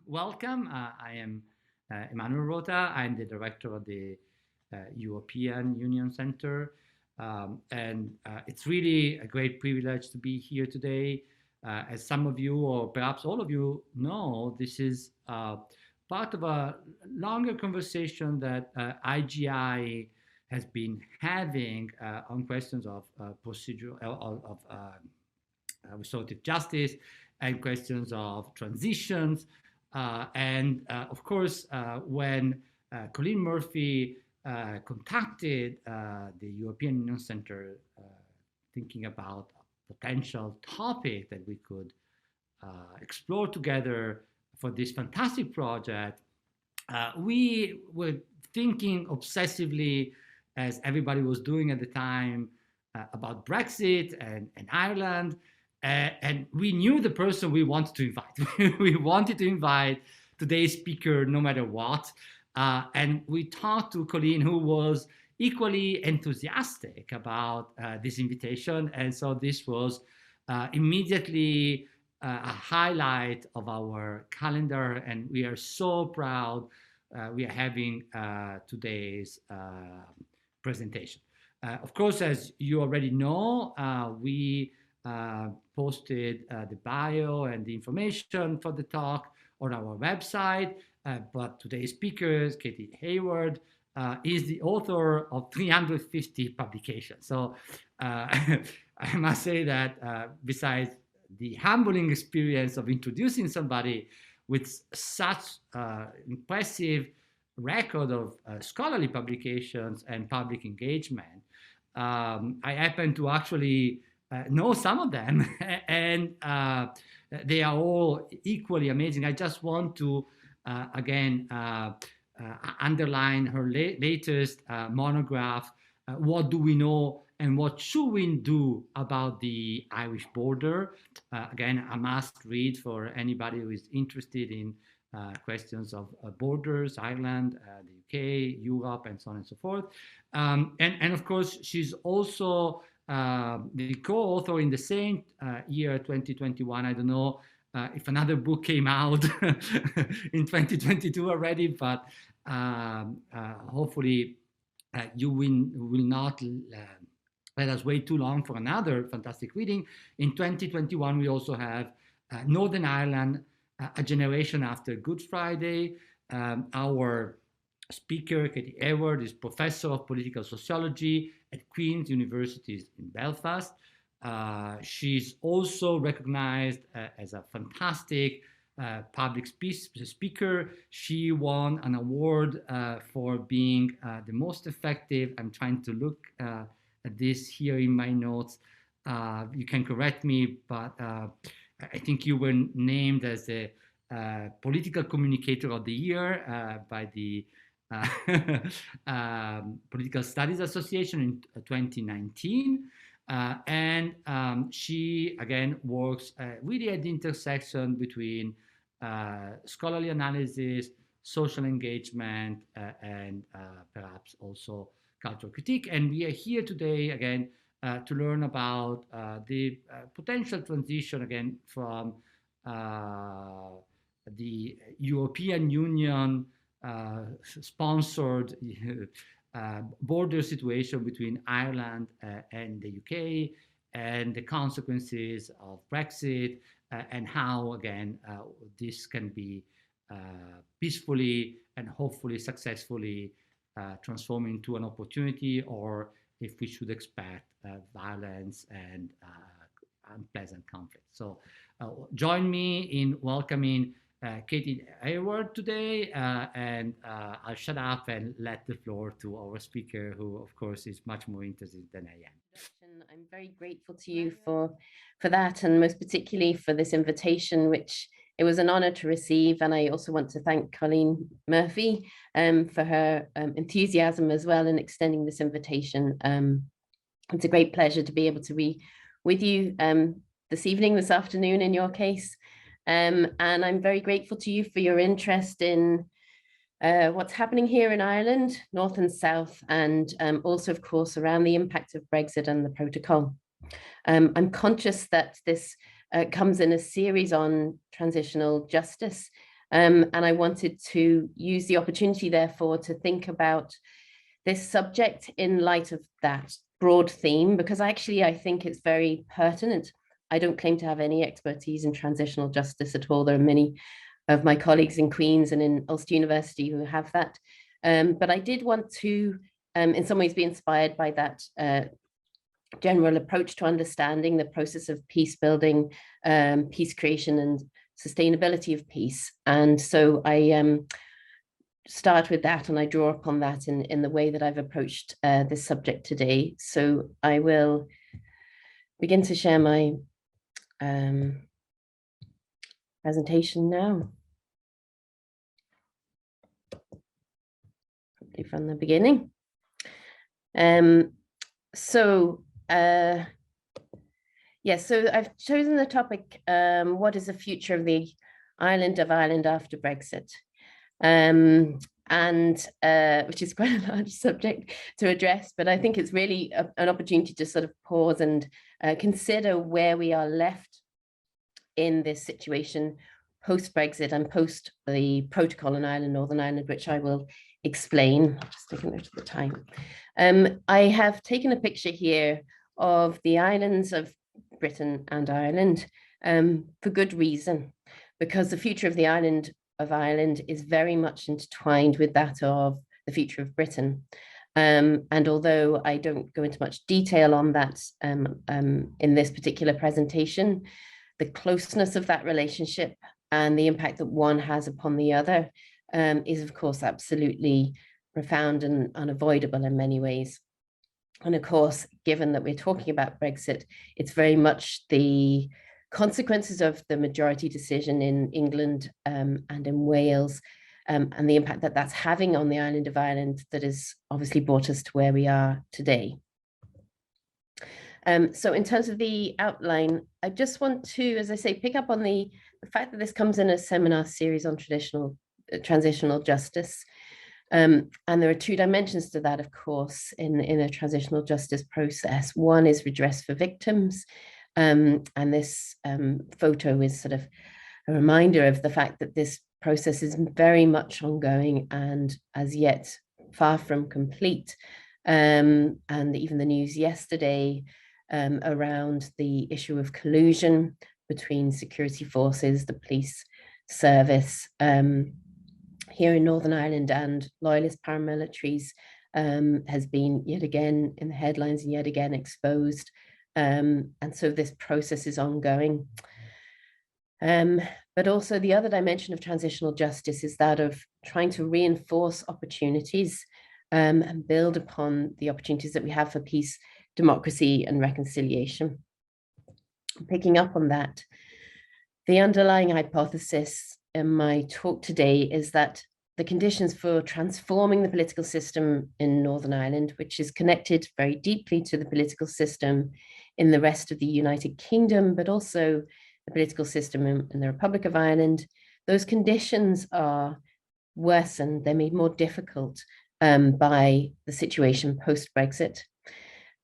Welcome. I am Emmanuel Rota. I'm the director of the European Union Center. And it's really a great privilege to be here today. As some of you, or perhaps all of you, know, this is part of a longer conversation that IGI has been having on questions of procedural, restorative justice and questions of transitions. Of course, when Colleen Murphy contacted the European Union Center thinking about a potential topic that we could explore together for this fantastic project, we were thinking obsessively, as everybody was doing at the time, about Brexit and Ireland. And we knew the person we wanted to invite. We wanted to invite today's speaker no matter what. And we talked to Colleen, who was equally enthusiastic about this invitation. And so this was immediately a highlight of our calendar. And we are so proud we are having today's presentation. Of course, as you already know, we posted the bio and the information for the talk on our website. But today's speaker, Katy Hayward, is the author of 350 publications. So I must say that besides the humbling experience of introducing somebody with such impressive record of scholarly publications and public engagement, I happen to actually know some of them, and they are all equally amazing. I just want to again underline her latest monograph, What Do We Know and What Should We Do About the Irish Border? Again, a must read for anybody who is interested in questions of borders, Ireland, the UK, Europe, and so on and so forth. And of course, she's also the co-author in the same year, 2021. I don't know if another book came out in 2022 already, but hopefully you will not let us wait too long for another fantastic reading. In 2021, we also have Northern Ireland, A Generation After Good Friday. Our speaker, Katy Hayward, is professor of political sociology at Queen's University in Belfast. She's also recognized as a fantastic public speaker. She won an award for being the most effective. I'm trying to look at this here in my notes. You can correct me, but I think you were named as the political communicator of the year by the Political Studies Association in 2019. She, again, works really at the intersection between scholarly analysis, social engagement, and perhaps also cultural critique. And we are here today, again, to learn about the potential transition, again, from the European Union sponsored border situation between Ireland and the UK, and the consequences of Brexit, and how, again, this can be peacefully and hopefully successfully transformed into an opportunity, or if we should expect violence and unpleasant conflict. So join me in welcoming Katy Hayward today, and I'll shut up and let the floor to our speaker, who, of course, is much more interested than I am. I'm very grateful to you for that, and most particularly for this invitation, which it was an honor to receive. And I also want to thank Colleen Murphy for her enthusiasm as well in extending this invitation. It's a great pleasure to be able to be with you this evening, this afternoon in your case. And I'm very grateful to you for your interest in what's happening here in Ireland, North and South, and also, of course, around the impact of Brexit and the protocol. I'm conscious that this comes in a series on transitional justice. And I wanted to use the opportunity, therefore, to think about this subject in light of that broad theme, because actually I think it's very pertinent. I don't claim to have any expertise in transitional justice at all. There are many of my colleagues in Queen's and in Ulster University who have that. But I did want to, in some ways, be inspired by that general approach to understanding the process of peace building, peace creation, and sustainability of peace. And so I start with that, and I draw upon that in the way that I've approached this subject today. So I will begin to share my presentation now. Probably from the beginning. So I've chosen the topic, what is the future of the island of Ireland after Brexit? Which is quite a large subject to address, but I think it's really an opportunity to sort of pause and consider where we are left in this situation post-Brexit and post the protocol in Ireland, Northern Ireland, which I will explain. I'll just take a note of the time. I have taken a picture here of the islands of Britain and Ireland for good reason, because the future of the island of Ireland is very much intertwined with that of the future of Britain. And although I don't go into much detail on that in this particular presentation, the closeness of that relationship and the impact that one has upon the other is, of course, absolutely profound and unavoidable in many ways. And of course, given that we're talking about Brexit, it's very much the consequences of the majority decision in England and in Wales and the impact that that's having on the island of Ireland that has obviously brought us to where we are today. So in terms of the outline, I just want to, as I say, pick up on the fact that this comes in a seminar series on transitional justice. And there are two dimensions to that, of course, in a transitional justice process. One is redress for victims. And this photo is sort of a reminder of the fact that this process is very much ongoing and as yet far from complete. And even the news yesterday around the issue of collusion between security forces, the police service here in Northern Ireland and loyalist paramilitaries has been yet again in the headlines and yet again exposed. And so this process is ongoing. But also the other dimension of transitional justice is that of trying to reinforce opportunities and build upon the opportunities that we have for peace, democracy, and reconciliation. Picking up on that, the underlying hypothesis in my talk today is that the conditions for transforming the political system in Northern Ireland, which is connected very deeply to the political system in the rest of the United Kingdom, but also the political system in the Republic of Ireland, those conditions are worsened. They're made more difficult by the situation post-Brexit.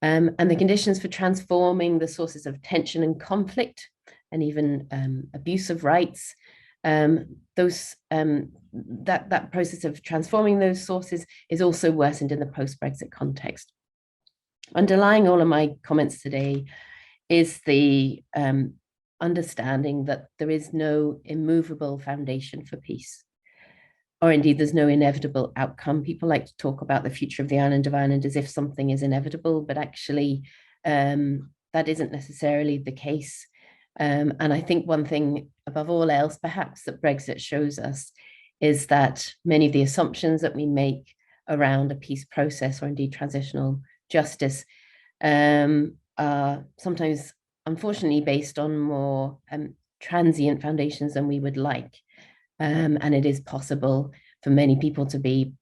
And the conditions for transforming the sources of tension and conflict and even abuse of rights, that process of transforming those sources is also worsened in the post-Brexit context. Underlying all of my comments today is the understanding that there is no immovable foundation for peace, or indeed there's no inevitable outcome. People like to talk about the future of the island of Ireland as if something is inevitable, but actually that isn't necessarily the case. And I think one thing above all else, perhaps, that Brexit shows us is that many of the assumptions that we make around a peace process or indeed transitional justice are sometimes, unfortunately, based on more transient foundations than we would like. And it is possible for many people to be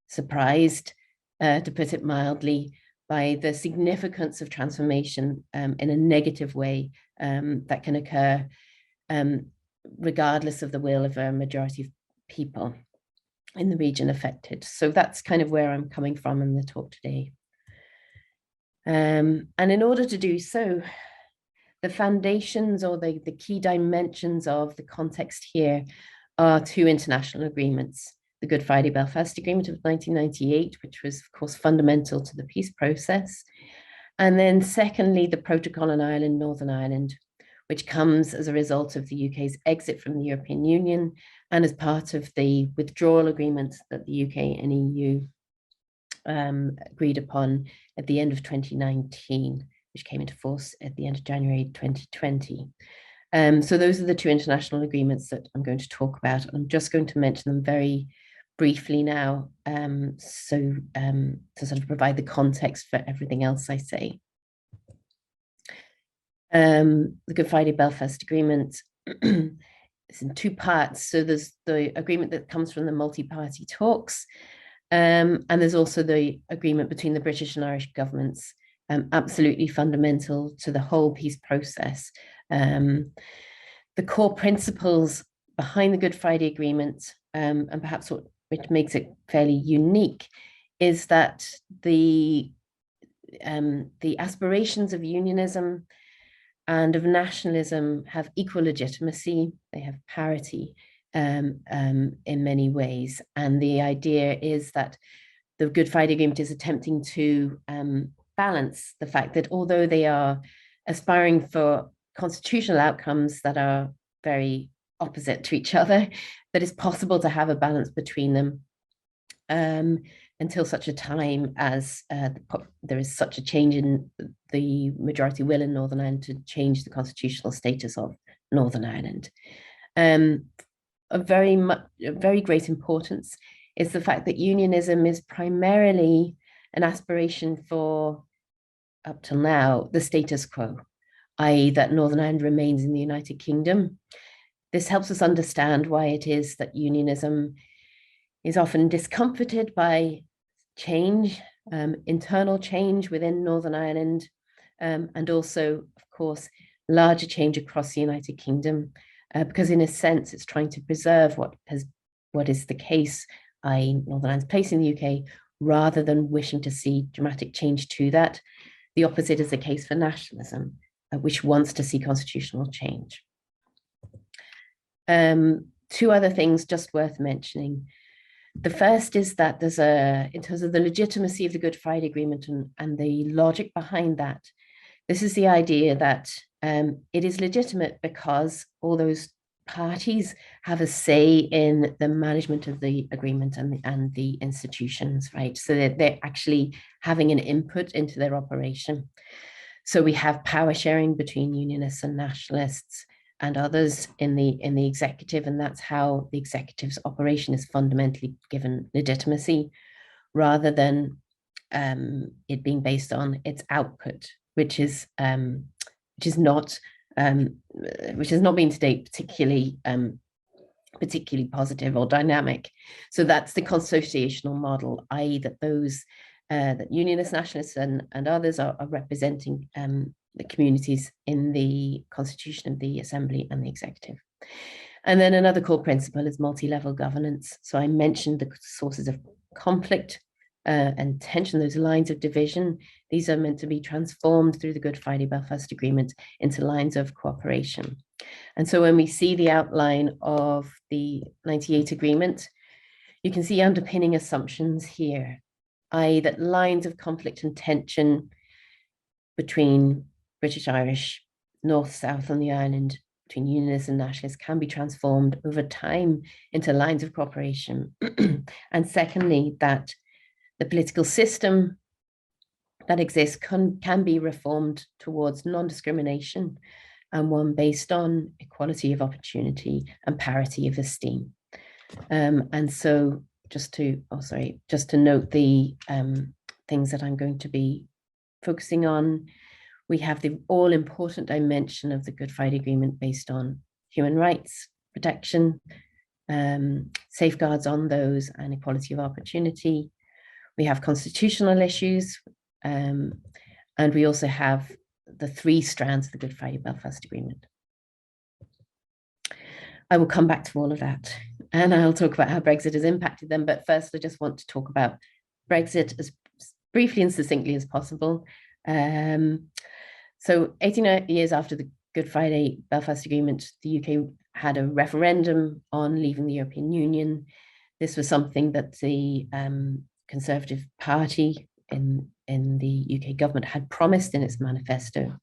surprised, to put it mildly, by the significance of transformation in a negative way that can occur regardless of the will of a majority of people in the region affected. So that's kind of where I'm coming from in the talk today. And in order to do so, the foundations or the key dimensions of the context here are two international agreements. The Good Friday Belfast Agreement of 1998, which was, of course, fundamental to the peace process. And then secondly, the Protocol on Ireland, Northern Ireland, which comes as a result of the UK's exit from the European Union and as part of the withdrawal agreement that the UK and EU agreed upon at the end of 2019, which came into force at the end of January 2020. So those are the two international agreements that I'm going to talk about. I'm just going to mention them very briefly now, to sort of provide the context for everything else I say. The Good Friday Belfast Agreement is in two parts. So there's the agreement that comes from the multi-party talks, and there's also the agreement between the British and Irish governments, absolutely fundamental to the whole peace process. The core principles behind the Good Friday Agreement, and perhaps which makes it fairly unique, is that the aspirations of unionism and of nationalism have equal legitimacy. They have parity in many ways. And the idea is that the Good Friday Agreement is attempting to balance the fact that although they are aspiring for constitutional outcomes that are very opposite to each other, that it's possible to have a balance between them until such a time as there is such a change in the majority will in Northern Ireland to change the constitutional status of Northern Ireland. A very great importance is the fact that unionism is primarily an aspiration for, up till now, the status quo, i.e. that Northern Ireland remains in the United Kingdom. This helps us understand why it is that unionism is often discomforted by change, internal change within Northern Ireland, and also, of course, larger change across the United Kingdom, because in a sense, it's trying to preserve what is the case, i.e. Northern Ireland's place in the UK, rather than wishing to see dramatic change to that. The opposite is the case for nationalism, which wants to see constitutional change. Two other things just worth mentioning. The first is that there's in terms of the legitimacy of the Good Friday Agreement and the logic behind that, this is the idea that it is legitimate because all those parties have a say in the management of the agreement and the institutions, right? So that they're actually having an input into their operation. So we have power sharing between unionists and nationalists and others in the executive, and that's how the executive's operation is fundamentally given legitimacy, rather than it being based on its output, which has not been to date particularly positive or dynamic. So that's the consociational model, i.e. that those that unionists, nationalists, and others are representing the communities in the constitution of the assembly and the executive. And then another core principle is multi-level governance. So I mentioned the sources of conflict and tension, those lines of division. These are meant to be transformed through the Good Friday Belfast Agreement into lines of cooperation. And so when we see the outline of the 98 agreement, you can see underpinning assumptions here, i.e. that lines of conflict and tension between British, Irish, North, South on the island, between unionists and nationalists can be transformed over time into lines of cooperation. And secondly, that the political system that exists can be reformed towards non-discrimination, and one based on equality of opportunity and parity of esteem. And so just to note the things that I'm going to be focusing on, we have the all-important dimension of the Good Friday Agreement based on human rights protection, safeguards on those, and equality of opportunity. We have constitutional issues, and we also have the three strands of the Good Friday Belfast Agreement. I will come back to all of that, and I'll talk about how Brexit has impacted them. But first, I just want to talk about Brexit as briefly and succinctly as possible. So 18 years after the Good Friday Belfast Agreement, the UK had a referendum on leaving the European Union. This was something that the Conservative Party in the UK government had promised in its manifesto.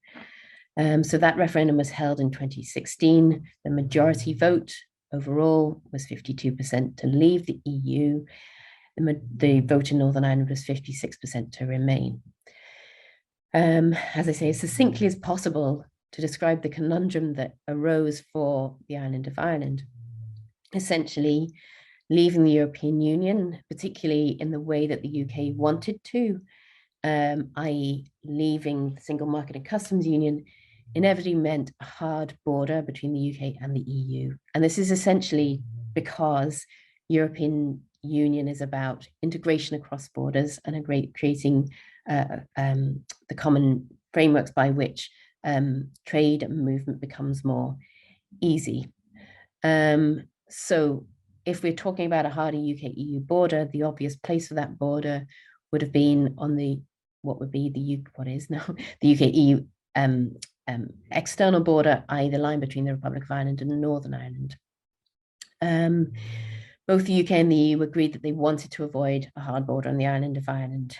So that referendum was held in 2016. The majority vote overall was 52% to leave the EU. The vote in Northern Ireland was 56% to remain. As I say, as succinctly as possible to describe the conundrum that arose for the island of Ireland. Essentially, leaving the European Union, particularly in the way that the UK wanted to, i.e. leaving the single market and customs union, inevitably meant a hard border between the UK and the EU. And this is essentially because European Union is about integration across borders and creating the common frameworks by which trade and movement becomes more easy. So if we're talking about a harder UK-EU border, the obvious place for that border would have been on what is now the UK-EU external border, i.e. the line between the Republic of Ireland and Northern Ireland. Both the UK and the EU agreed that they wanted to avoid a hard border on the island of Ireland,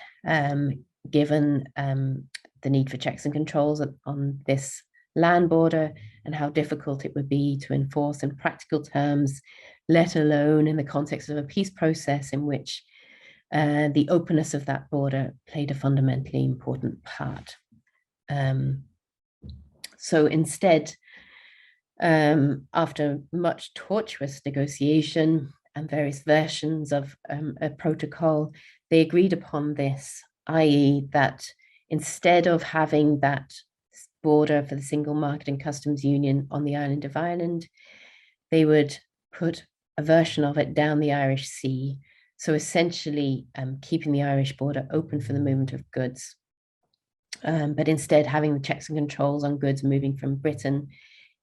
given the need for checks and controls on this land border and how difficult it would be to enforce in practical terms, let alone in the context of a peace process in which the openness of that border played a fundamentally important part. So instead, after much tortuous negotiation and various versions of a protocol, they agreed upon this, i.e. that instead of having that border for the single market and customs union on the island of Ireland, they would put a version of it down the Irish Sea. So essentially keeping the Irish border open for the movement of goods, but instead having the checks and controls on goods moving from Britain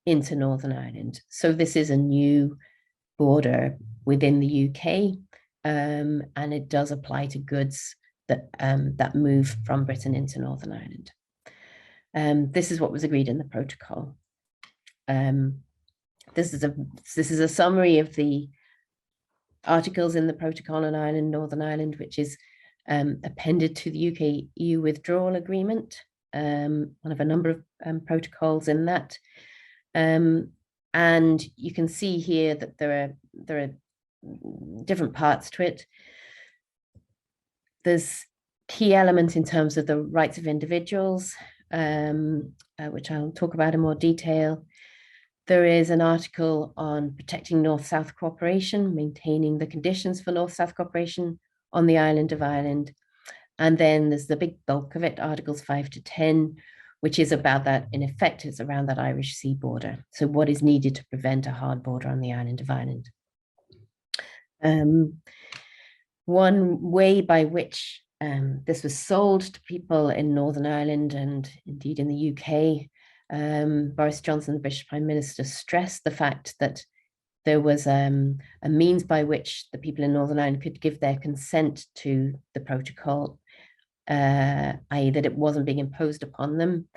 into Northern Ireland. So this is a new border within the UK, and it does apply to goods that move from Britain into Northern Ireland. This is what was agreed in the protocol. This is a summary of the articles in the protocol on Ireland, Northern Ireland, which is appended to the UK-EU withdrawal agreement, one of a number of protocols in that. And you can see here that there are different parts to it. There's key elements in terms of the rights of individuals, which I'll talk about in more detail. There is an article on protecting North-South cooperation, maintaining the conditions for North-South cooperation on the island of Ireland. And then there's the big bulk of it, Articles 5 to 10, which is about that, in effect, it's around that Irish Sea border. So what is needed to prevent a hard border on the island of Ireland? One way by which this was sold to people in Northern Ireland and indeed in the UK, Boris Johnson, the British Prime Minister, stressed the fact that there was a means by which the people in Northern Ireland could give their consent to the protocol, i.e. that it wasn't being imposed upon them.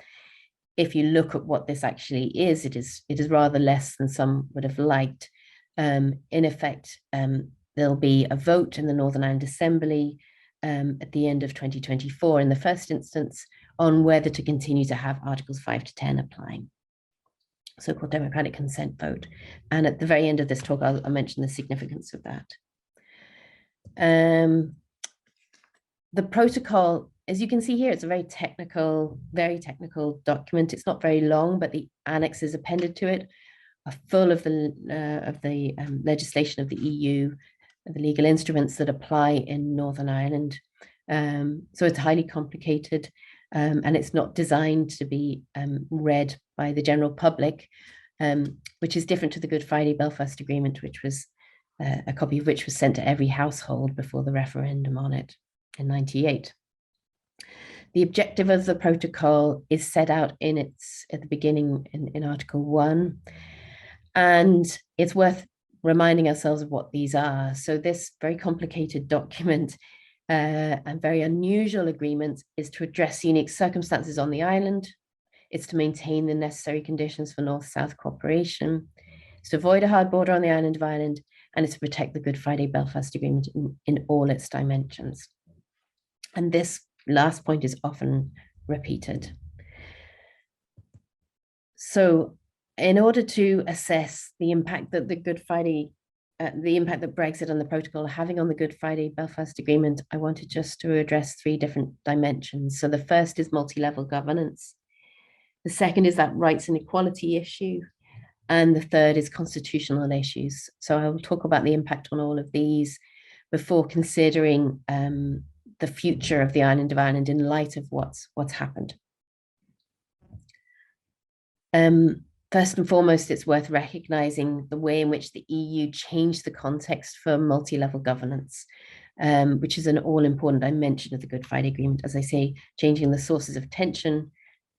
If you look at what this actually is, it is rather less than some would have liked. In effect, there'll be a vote in the Northern Ireland Assembly at the end of 2024 in the first instance on whether to continue to have Articles 5 to 10 applying, so-called democratic consent vote. And at the very end of this talk, I'll mention the significance of that. The protocol, as you can see here, it's a very technical document. It's not very long, but the annexes appended to it are full of the legislation of the EU, the legal instruments that apply in Northern Ireland. So it's highly complicated, and it's not designed to be read by the general public, which is different to the Good Friday Belfast Agreement, which was a copy of which was sent to every household before the referendum on it in '98. The objective of the protocol is set out at the beginning in Article 1, and it's worth reminding ourselves of what these are. So this very complicated document and very unusual agreement is to address unique circumstances on the island It's to maintain the necessary conditions for North-South cooperation. It's to avoid a hard border on the island of Ireland, and it's to protect the Good Friday Belfast Agreement in all its dimensions. And this last point is often repeated. So in order to assess the impact that the impact that Brexit and the protocol are having on the Good Friday Belfast Agreement, I wanted just to address 3 different dimensions. So the first is multi-level governance. The second is that rights and equality issue. And the third is constitutional issues. So I will talk about the impact on all of these before considering the future of the island of Ireland in light of what's happened. First and foremost, it's worth recognizing the way in which the EU changed the context for multi-level governance, which is an all-important dimension of the Good Friday Agreement, as I say, changing the sources of tension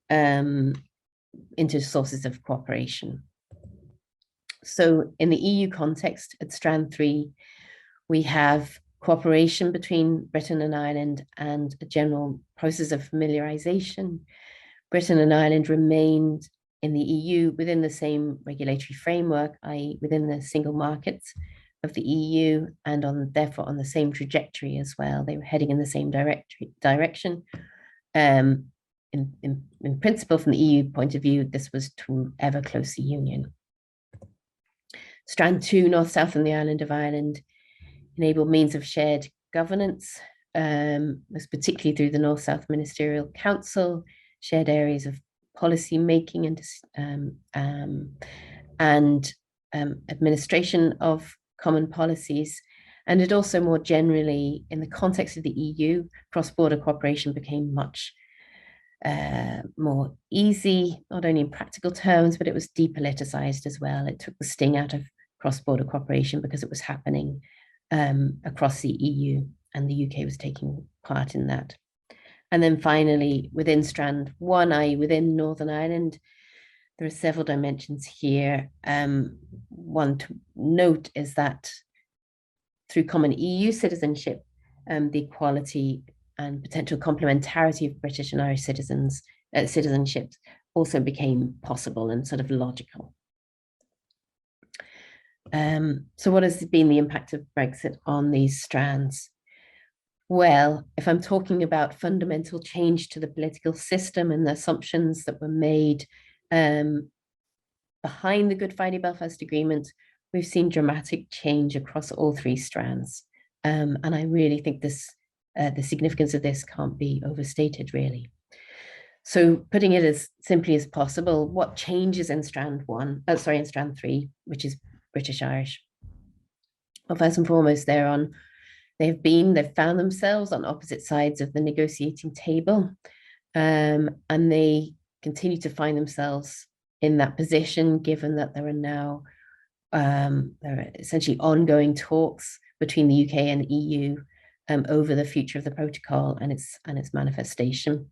into sources of cooperation. So in the EU context, at Strand 3, we have cooperation between Britain and Ireland and a general process of familiarization. Britain and Ireland remained in the EU within the same regulatory framework, i.e. within the single markets of the EU, and therefore on the same trajectory as well. They were heading in the same direction. In principle, from the EU point of view, this was to ever closer union. Strand 2, North-South and the island of Ireland, enabled means of shared governance, most particularly through the North-South Ministerial Council, shared areas of policy making and administration of common policies. And it also more generally, in the context of the EU, cross-border cooperation became much more easy, not only in practical terms, but it was depoliticized as well. It took the sting out of cross-border cooperation because it was happening across the EU, and the UK was taking part in that. And then finally, within Strand 1, i.e. within Northern Ireland, there are several dimensions here. One to note is that through common EU citizenship, the equality and potential complementarity of British and Irish citizenships also became possible and sort of logical. So what has been the impact of Brexit on these strands? Well, if I'm talking about fundamental change to the political system and the assumptions that were made behind the Good Friday Belfast Agreement, we've seen dramatic change across all 3 strands. And I really think this, the significance of this can't be overstated, really. So putting it as simply as possible, what changes in Strand 3, which is British Irish? Well, first and foremost, they've found themselves on opposite sides of the negotiating table, and they continue to find themselves in that position, given that there are now there are essentially ongoing talks between the UK and the EU over the future of the protocol and its manifestation.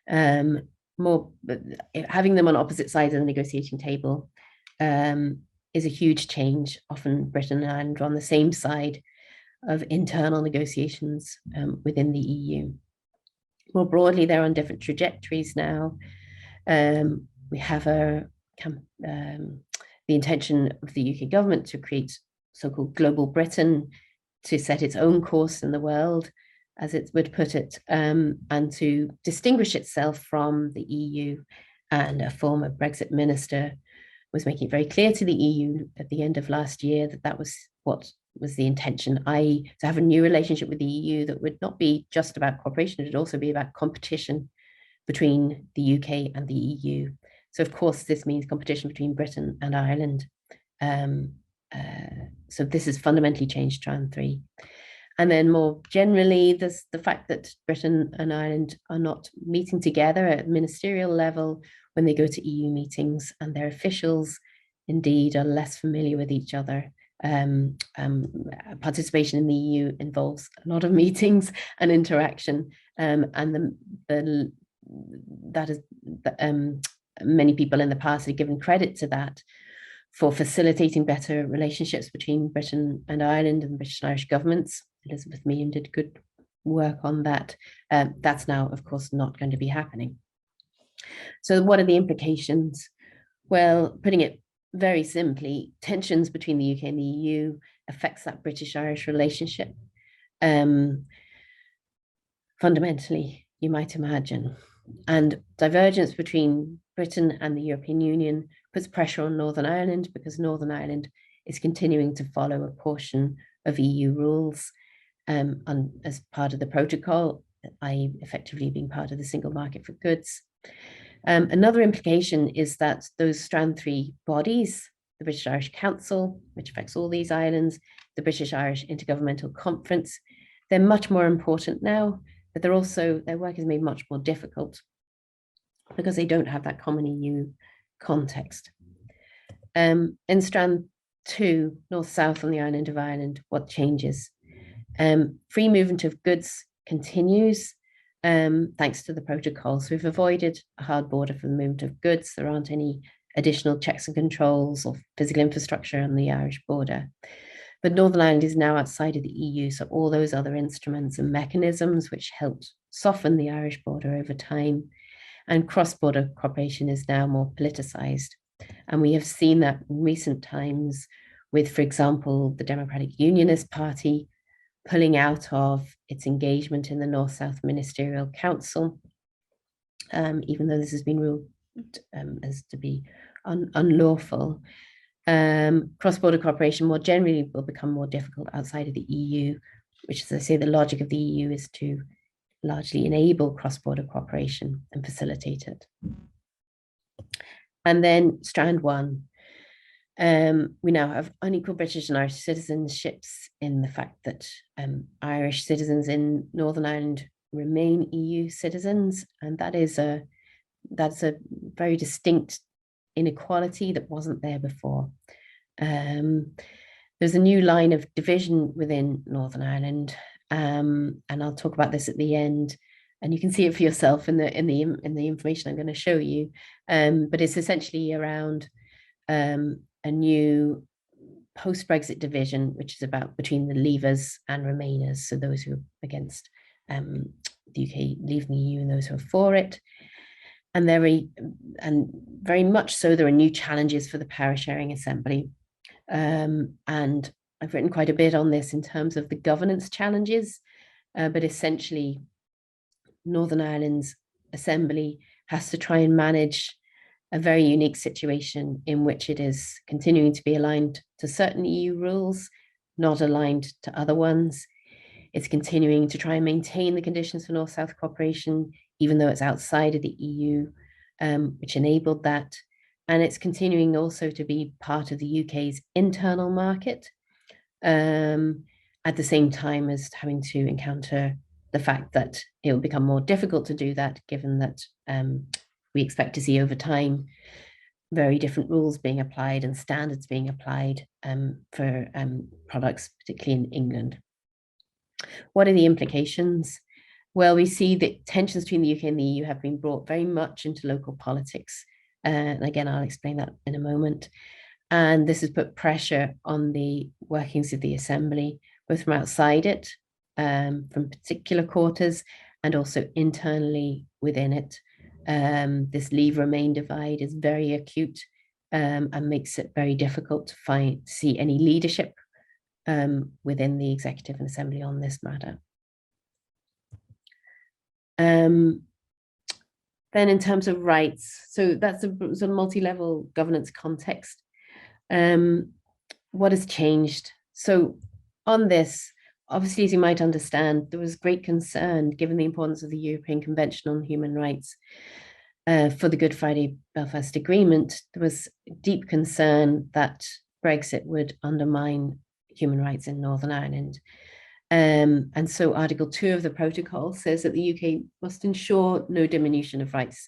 Having them on opposite sides of the negotiating table is a huge change. Often Britain and Ireland are on the same side of internal negotiations within the EU. More broadly, they're on different trajectories now. We have the intention of the UK government to create so-called global Britain, to set its own course in the world, as it would put it, and to distinguish itself from the EU. And a former Brexit minister was making it very clear to the EU at the end of last year that that was what was the intention, i.e. to have a new relationship with the EU that would not be just about cooperation, it would also be about competition between the UK and the EU. So of course, this means competition between Britain and Ireland. So this has fundamentally changed Strand 3. And then more generally, there's the fact that Britain and Ireland are not meeting together at ministerial level when they go to EU meetings, and their officials indeed are less familiar with each other. Participation in the EU involves a lot of meetings and interaction, and many people in the past have given credit to that for facilitating better relationships between Britain and Ireland and the British and Irish governments. Elizabeth Meehan did good work on that. That's now, of course, not going to be happening. So what are the implications? Well, putting it very simply, tensions between the UK and the EU affects that British-Irish relationship. Fundamentally, you might imagine. And divergence between Britain and the European Union puts pressure on Northern Ireland because Northern Ireland is continuing to follow a portion of EU rules as part of the protocol, i.e. effectively being part of the single market for goods. Another implication is that those Strand 3 bodies, the British Irish Council, which affects all these islands, the British Irish Intergovernmental Conference, they're much more important now, but they're also, their work is made much more difficult because they don't have that common EU context. In Strand 2, North-South on the island of Ireland, what changes? Free movement of goods continues thanks to the protocol. So we've avoided a hard border for the movement of goods. There aren't any additional checks and controls or physical infrastructure on the Irish border. But Northern Ireland is now outside of the EU, so all those other instruments and mechanisms which helped soften the Irish border over time, and cross-border cooperation is now more politicized. And we have seen that in recent times with, for example, the Democratic Unionist Party pulling out of its engagement in the North-South Ministerial Council, even though this has been ruled as to be unlawful. Cross-border cooperation more generally will become more difficult outside of the EU, which, as I say, the logic of the EU is to largely enable cross-border cooperation and facilitate it. And then Strand 1. We now have unequal British and Irish citizenships in the fact that Irish citizens in Northern Ireland remain EU citizens, and that's a very distinct inequality that wasn't there before. There's a new line of division within Northern Ireland, and I'll talk about this at the end, and you can see it for yourself in the information I'm going to show you. But it's essentially around a new post-Brexit division, which is about between the leavers and remainers, so those who are against the UK leaving the EU and those who are for it. And very much so, there are new challenges for the power sharing assembly. And I've written quite a bit on this in terms of the governance challenges, but essentially Northern Ireland's assembly has to try and manage a very unique situation in which it is continuing to be aligned to certain EU rules, not aligned to other ones. It's continuing to try and maintain the conditions for North-South cooperation, even though it's outside of the EU, which enabled that. And it's continuing also to be part of the UK's internal market, at the same time as having to encounter the fact that it will become more difficult to do that, given that we expect to see over time very different rules being applied and standards being applied for products, particularly in England. What are the implications? Well, we see that tensions between the UK and the EU have been brought very much into local politics. And again, I'll explain that in a moment. And this has put pressure on the workings of the assembly, both from outside it, from particular quarters, and also internally within it. This leave-remain divide is very acute and makes it very difficult to see any leadership within the executive and assembly on this matter. Then in terms of rights, so that's a multi-level governance context. What has changed? So on this, obviously, as you might understand, there was great concern, given the importance of the European Convention on Human Rights for the Good Friday Belfast Agreement. There was deep concern that Brexit would undermine human rights in Northern Ireland. And so Article 2 of the protocol says that the UK must ensure no diminution of rights,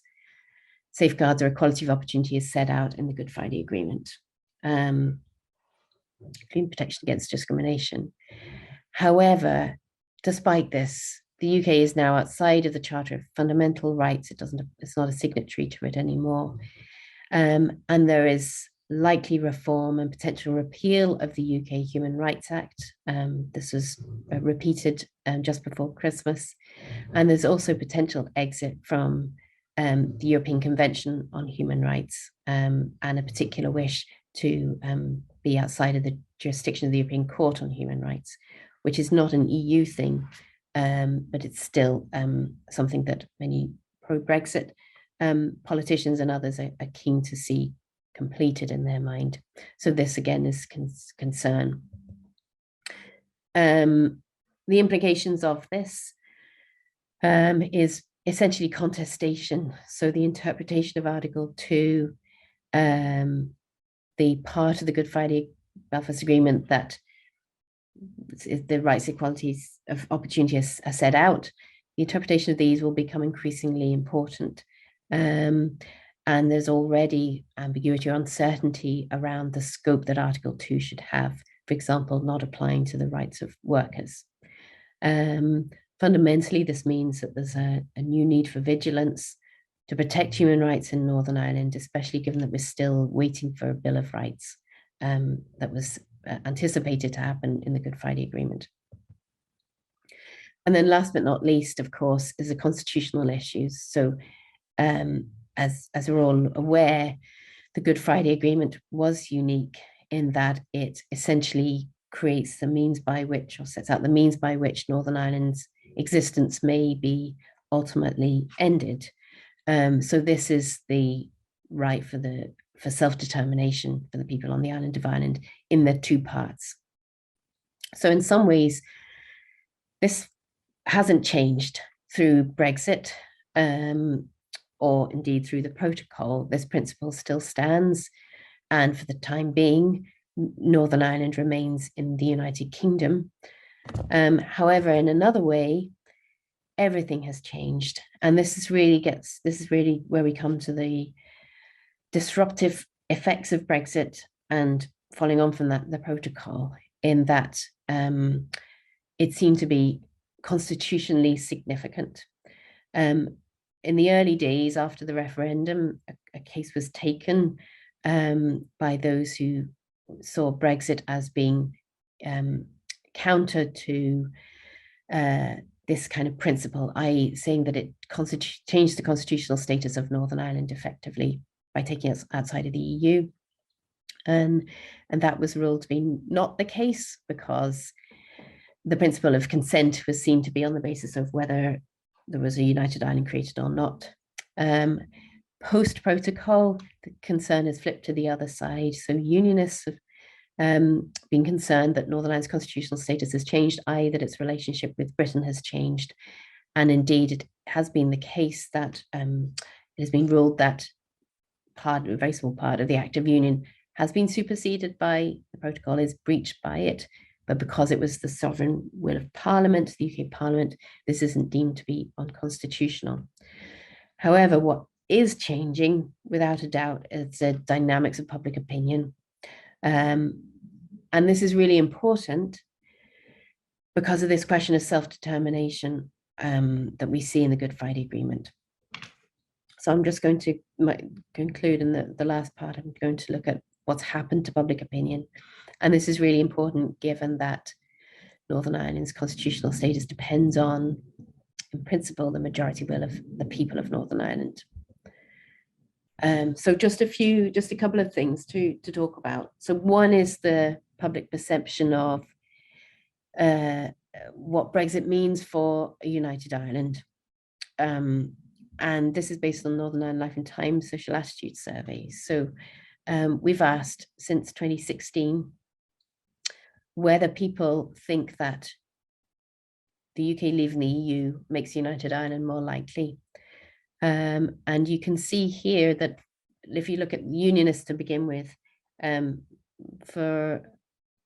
safeguards, or equality of opportunity is set out in the Good Friday Agreement, including protection against discrimination. However, despite this, the UK is now outside of the Charter of Fundamental Rights. It's not a signatory to it anymore. And there is likely reform and potential repeal of the UK Human Rights Act. This was repeated just before Christmas. And there's also potential exit from the European Convention on Human Rights, and a particular wish to be outside of the jurisdiction of the European Court on Human Rights, which is not an EU thing, but it's still something that many pro-Brexit politicians and others are keen to see completed in their mind. So this again is concern. The implications of this is essentially contestation. So the interpretation of Article 2, the part of the Good Friday Belfast Agreement that the rights, equalities of opportunity are set out, the interpretation of these will become increasingly important. And there's already ambiguity or uncertainty around the scope that Article 2 should have, for example, not applying to the rights of workers. Fundamentally, this means that there's a new need for vigilance to protect human rights in Northern Ireland, especially given that we're still waiting for a Bill of Rights that was anticipated to happen in the Good Friday Agreement. And then last but not least, of course, is the constitutional issues. So as we're all aware, the Good Friday Agreement was unique in that it essentially creates the means by which, or sets out the means by which Northern Ireland's existence may be ultimately ended. So this is the right for self-determination for the people on the island of Ireland in the two parts. So in some ways, this hasn't changed through Brexit, or indeed through the protocol. This principle still stands, and for the time being, Northern Ireland remains in the United Kingdom. However, in another way, everything has changed, and this is really where we come to the disruptive effects of Brexit, and following on from that, the protocol, in that it seemed to be constitutionally significant. In the early days after the referendum, a case was taken by those who saw Brexit as being counter to this kind of principle, i.e. saying that it changed the constitutional status of Northern Ireland effectively by taking us outside of the EU. And that was ruled to be not the case, because the principle of consent was seen to be on the basis of whether there was a United Ireland created or not. Post-protocol, the concern has flipped to the other side. So unionists have been concerned that Northern Ireland's constitutional status has changed, i.e. that its relationship with Britain has changed. And indeed, it has been the case that it has been ruled that a very small part of the Act of Union has been superseded by the protocol, is breached by it. But because it was the sovereign will of Parliament, the UK Parliament, this isn't deemed to be unconstitutional. However, what is changing, without a doubt, is the dynamics of public opinion. And this is really important because of this question of self-determination that we see in the Good Friday Agreement. So I'm just going to conclude in the last part. I'm going to look at what's happened to public opinion. And this is really important given that Northern Ireland's constitutional status depends on, in principle, the majority will of the people of Northern Ireland. So just a couple of things to talk about. So one is the public perception of what Brexit means for a united Ireland. And this is based on Northern Ireland Life and Times social attitude surveys. So we've asked since 2016 whether people think that the UK leaving the EU makes United Ireland more likely. And you can see here that if you look at unionists to begin with, for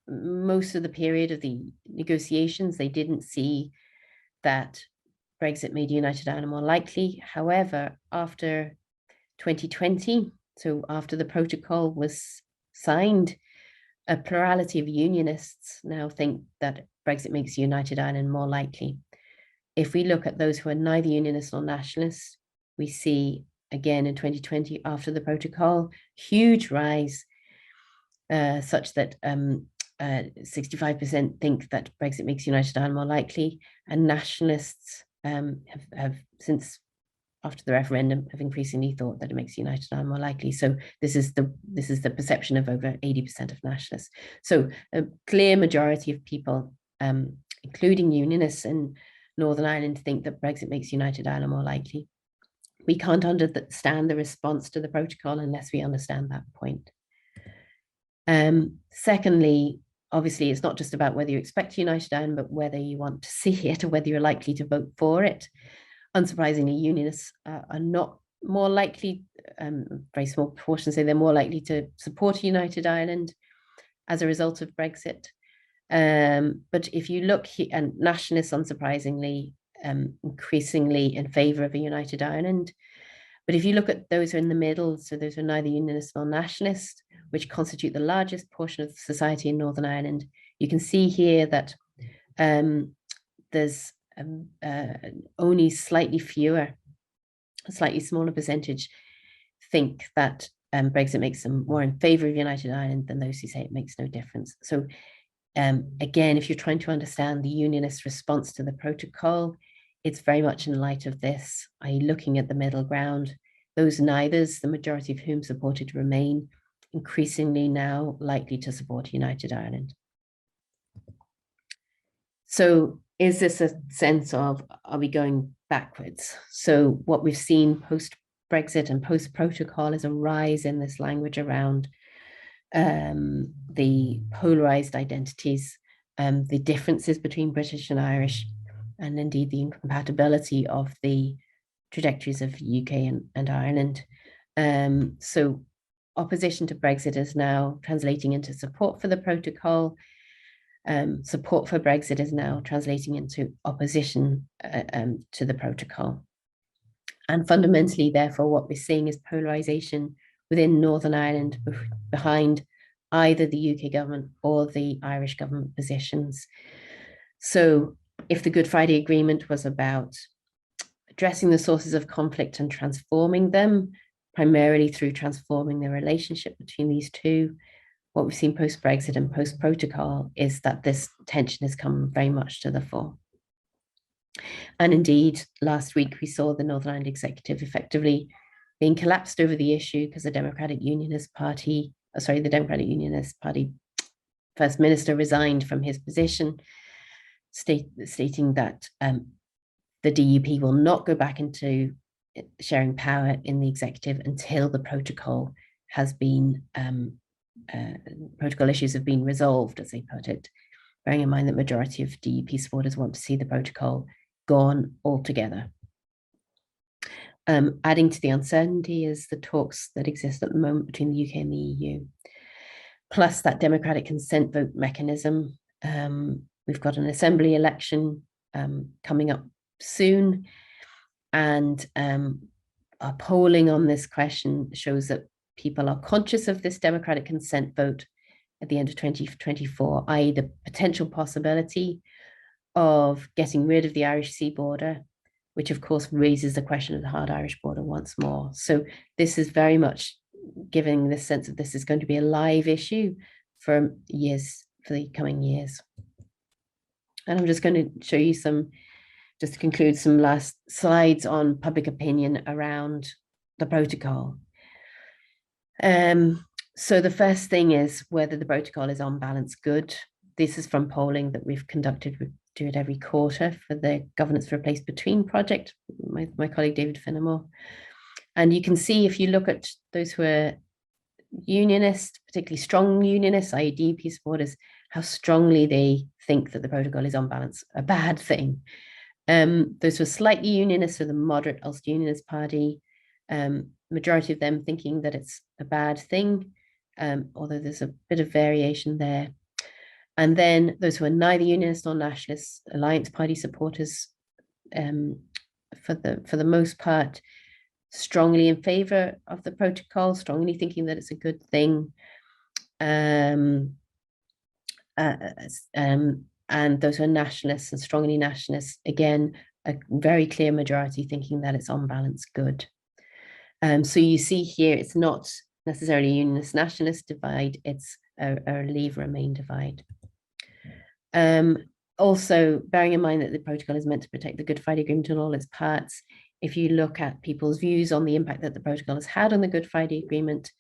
most of the period of the negotiations, they didn't see that Brexit made United Ireland more likely. However, after 2020, so after the protocol was signed, a plurality of unionists now think that Brexit makes United Ireland more likely. If we look at those who are neither unionists nor nationalists, we see again in 2020, after the protocol, huge rise, such that 65% think that Brexit makes United Ireland more likely, and nationalists have since after the referendum have increasingly thought that it makes United Ireland more likely. So this is the perception of over 80% of nationalists. So a clear majority of people, including unionists in Northern Ireland, think that Brexit makes United Ireland more likely. We can't understand the response to the protocol unless we understand that point. Secondly, obviously, it's not just about whether you expect United Ireland, but whether you want to see it or whether you're likely to vote for it. Unsurprisingly, unionists are not more likely, very small proportion say they're more likely to support a United Ireland as a result of Brexit. But if you look here, and nationalists, unsurprisingly, increasingly in favour of a United Ireland. But if you look at those who are in the middle, so those who are neither unionist nor nationalist, which constitute the largest portion of society in Northern Ireland, you can see here that there's only slightly fewer, a slightly smaller percentage think that Brexit makes them more in favour of United Ireland than those who say it makes no difference. So again, if you're trying to understand the unionist response to the protocol, it's very much in light of this, i.e. looking at the middle ground, those neithers, the majority of whom supported Remain, increasingly now likely to support United Ireland. So is this a sense of, are we going backwards? So what we've seen post-Brexit and post-protocol is a rise in this language around the polarized identities, the differences between British and Irish, and indeed the incompatibility of the trajectories of UK and Ireland. So opposition to Brexit is now translating into support for the protocol. Support for Brexit is now translating into opposition to the protocol. And fundamentally, therefore, what we're seeing is polarization within Northern Ireland behind either the UK government or the Irish government positions. So if the Good Friday Agreement was about addressing the sources of conflict and transforming them, primarily through transforming the relationship between these two, what we've seen post-Brexit and post-protocol is that this tension has come very much to the fore. And indeed, last week we saw the Northern Ireland Executive effectively being collapsed over the issue because the Democratic Unionist Party First Minister resigned from his position, stating that the DUP will not go back into sharing power in the executive until the protocol has been, protocol issues have been resolved, as they put it, bearing in mind that majority of DUP supporters want to see the protocol gone altogether. Adding to the uncertainty is the talks that exist at the moment between the UK and the EU, plus that democratic consent vote mechanism. We've got an assembly election coming up soon, and our polling on this question shows that people are conscious of this democratic consent vote at the end of 2024, i.e. the potential possibility of getting rid of the Irish Sea border, which of course raises the question of the hard Irish border once more. So this is very much giving this sense of this is going to be a live issue for years, for the coming years. And I'm just going to show you some, just to conclude, some last slides on public opinion around the protocol. So the first thing is whether the protocol is on balance good. This is from polling that we've conducted, we do it every quarter for the Governance Replace Between project, my colleague David Finnemore. And you can see if you look at those who are unionists, particularly strong unionists, i.e. DUP supporters, how strongly they think that the protocol is on balance a bad thing. Those who are slightly unionist, so the moderate Ulster Unionist Party, majority of them thinking that it's a bad thing, although there's a bit of variation there. And then those who are neither unionist nor nationalist, Alliance Party supporters, for the most part, strongly in favour of the protocol, strongly thinking that it's a good thing. And those who are nationalists and strongly nationalists, again, a very clear majority thinking that it's on balance good. So you see here, it's not necessarily a unionist nationalist divide, it's a Leave Remain divide. Also, bearing in mind that the protocol is meant to protect the Good Friday Agreement in all its parts, if you look at people's views on the impact that the protocol has had on the Good Friday Agreement,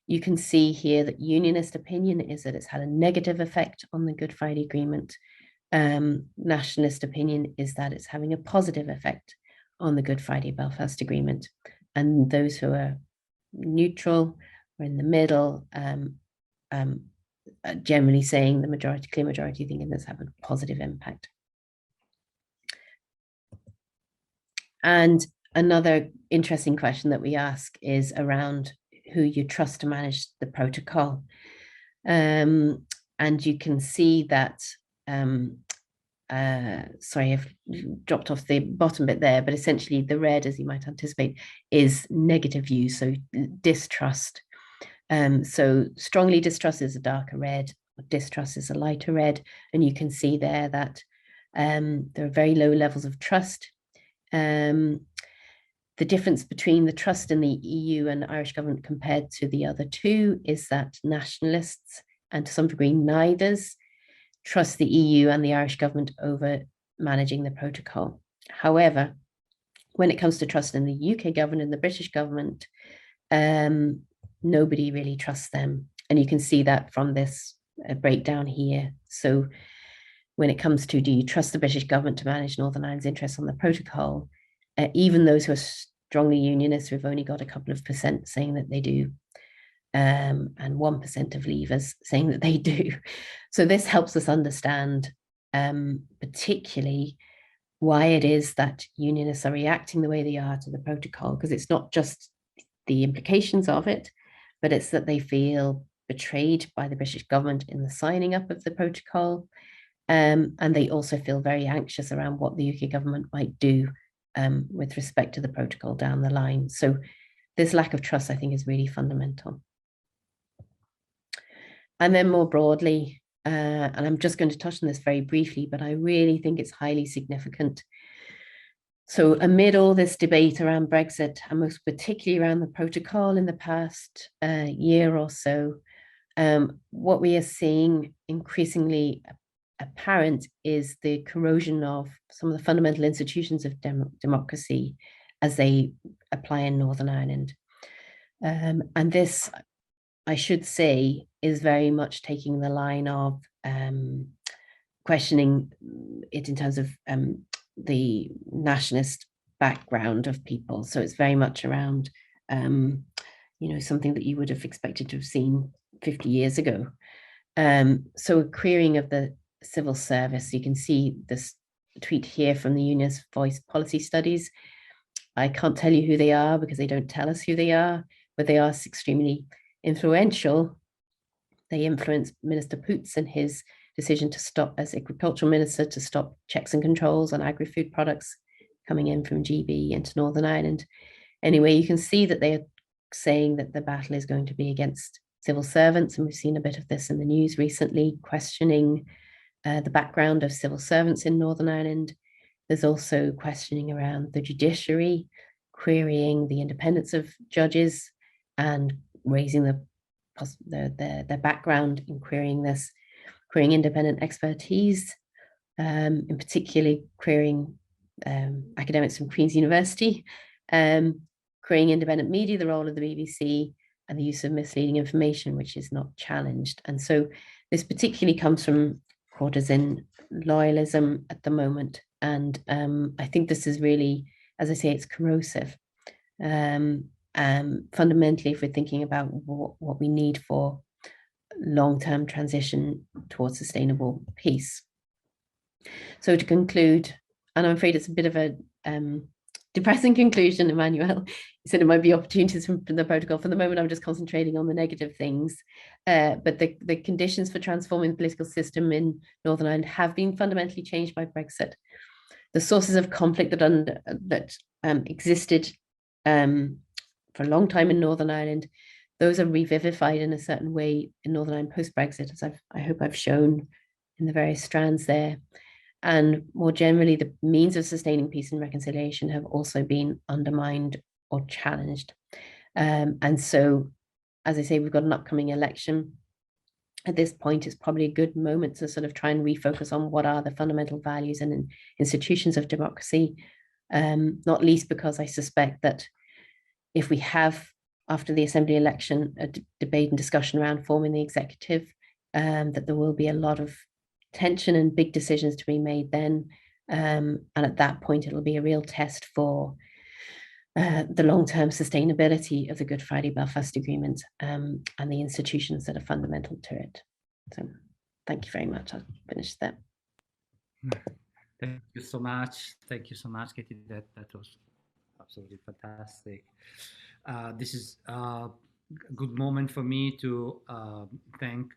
you can see here that unionist opinion is that it's had a negative effect on the Good Friday Agreement. Nationalist opinion is that it's having a positive effect on the Good Friday Belfast Agreement. And those who are neutral or in the middle, generally saying the majority, clear majority, thinking this have a positive impact. And another interesting question that we ask is around who you trust to manage the protocol. And you can see that, sorry, I've dropped off the bottom bit there, but essentially the red, as you might anticipate, is negative views, so distrust. So strongly distrust is a darker red, distrust is a lighter red, and you can see there that there are very low levels of trust. The difference between the trust in the EU and the Irish government compared to the other two is that nationalists, and to some degree neithers, trust the EU and the Irish government over managing the protocol. However, when it comes to trust in the UK government and the British government, nobody really trusts them. And you can see that from this breakdown here. So when it comes to, do you trust the British government to manage Northern Ireland's interests on the protocol? Even those who are strongly unionist, we've only got a couple of percent saying that they do, and 1% of leavers saying that they do. So this helps us understand particularly why it is that unionists are reacting the way they are to the protocol, because it's not just the implications of it, but it's that they feel betrayed by the British government in the signing up of the protocol. And they also feel very anxious around what the UK government might do with respect to the protocol down the line. So this lack of trust, I think, is really fundamental. And then more broadly, and I'm just going to touch on this very briefly, but I really think it's highly significant. So amid all this debate around Brexit, and most particularly around the protocol in the past year or so, what we are seeing increasingly apparent is the corrosion of some of the fundamental institutions of democracy as they apply in Northern Ireland. And this, I should say, is very much taking the line of questioning it in terms of the nationalist background of people. So it's very much around, something that you would have expected to have seen 50 years ago. So a querying of the civil service. You can see this tweet here from the Unionist Voice Policy Studies. I can't tell you who they are because they don't tell us who they are, but they are extremely influential. They influenced Minister Poots in his decision to stop, as agricultural minister, to stop checks and controls on agri-food products coming in from GB into Northern Ireland. Anyway, you can see that they are saying that the battle is going to be against civil servants, and we've seen a bit of this in the news recently, questioning the background of civil servants in Northern Ireland. There's also questioning around the judiciary, querying the independence of judges, and raising their background in querying this, querying independent expertise, in particularly querying academics from Queen's University, querying independent media, the role of the BBC, and the use of misleading information, which is not challenged. And so this particularly comes from quarters in loyalism at the moment. And I think this is really, as I say, it's corrosive. Fundamentally, if we're thinking about what we need for long-term transition towards sustainable peace. So to conclude, and I'm afraid it's a bit of a depressing conclusion, Emmanuel. You said it might be opportunities from the protocol. For the moment, I'm just concentrating on the negative things. But the conditions for transforming the political system in Northern Ireland have been fundamentally changed by Brexit. The sources of conflict that existed for a long time in Northern Ireland, those are revivified in a certain way in Northern Ireland post-Brexit, as I hope I've shown in the various strands there. And more generally, the means of sustaining peace and reconciliation have also been undermined or challenged. And so, as I say, we've got an upcoming election. At this point, it's probably a good moment to sort of try and refocus on what are the fundamental values and institutions of democracy, not least because I suspect that if we have, after the Assembly election, a debate and discussion around forming the executive, that there will be a lot of tension and big decisions to be made then. And at that point, it'll be a real test for the long-term sustainability of the Good Friday Belfast Agreement and the institutions that are fundamental to it. So thank you very much. I'll finish there. Thank you so much. Thank you so much, Katy. That was absolutely fantastic. This is a good moment for me to thank,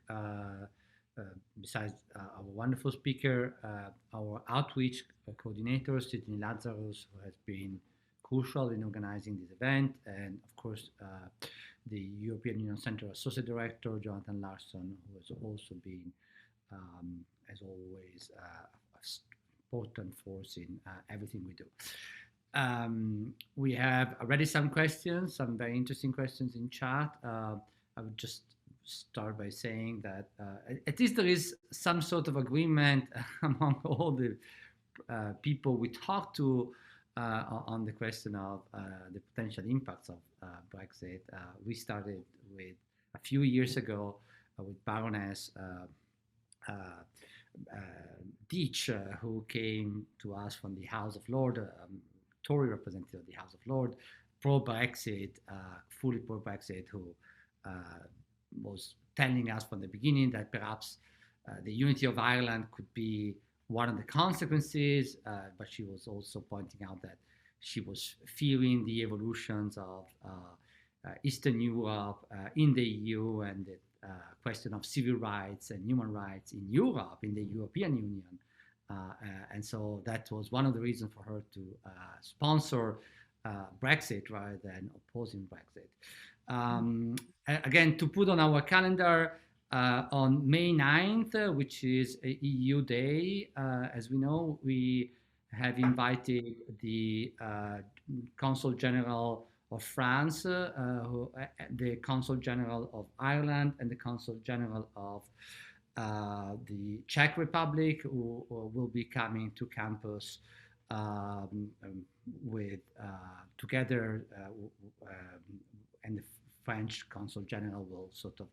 besides our wonderful speaker, our outreach coordinator, Sydney Lazarus, who has been crucial in organizing this event, and of course the European Union Centre Associate Director, Jonathan Larson, who has also been, as always, a important force in everything we do. We have already some questions, some very interesting questions in chat. I would just start by saying that at least there is some sort of agreement among all the people we talked to on the question of the potential impacts of Brexit. We started with a few years ago with Baroness Deitch, who came to us from the House of Lords, Tory representative of the House of Lords, pro-Brexit, fully pro-Brexit, who was telling us from the beginning that perhaps the unity of Ireland could be one of the consequences, but she was also pointing out that she was fearing the evolutions of Eastern Europe in the EU, and the question of civil rights and human rights in Europe, in the European Union. And so that was one of the reasons for her to sponsor Brexit rather than opposing Brexit. Again, to put on our calendar, on May 9th, which is a EU Day, as we know, we have invited the Consul General of France, the Consul General of Ireland, and the Consul General of the Czech Republic, who will be coming to campus with together, and the French Consul General will sort of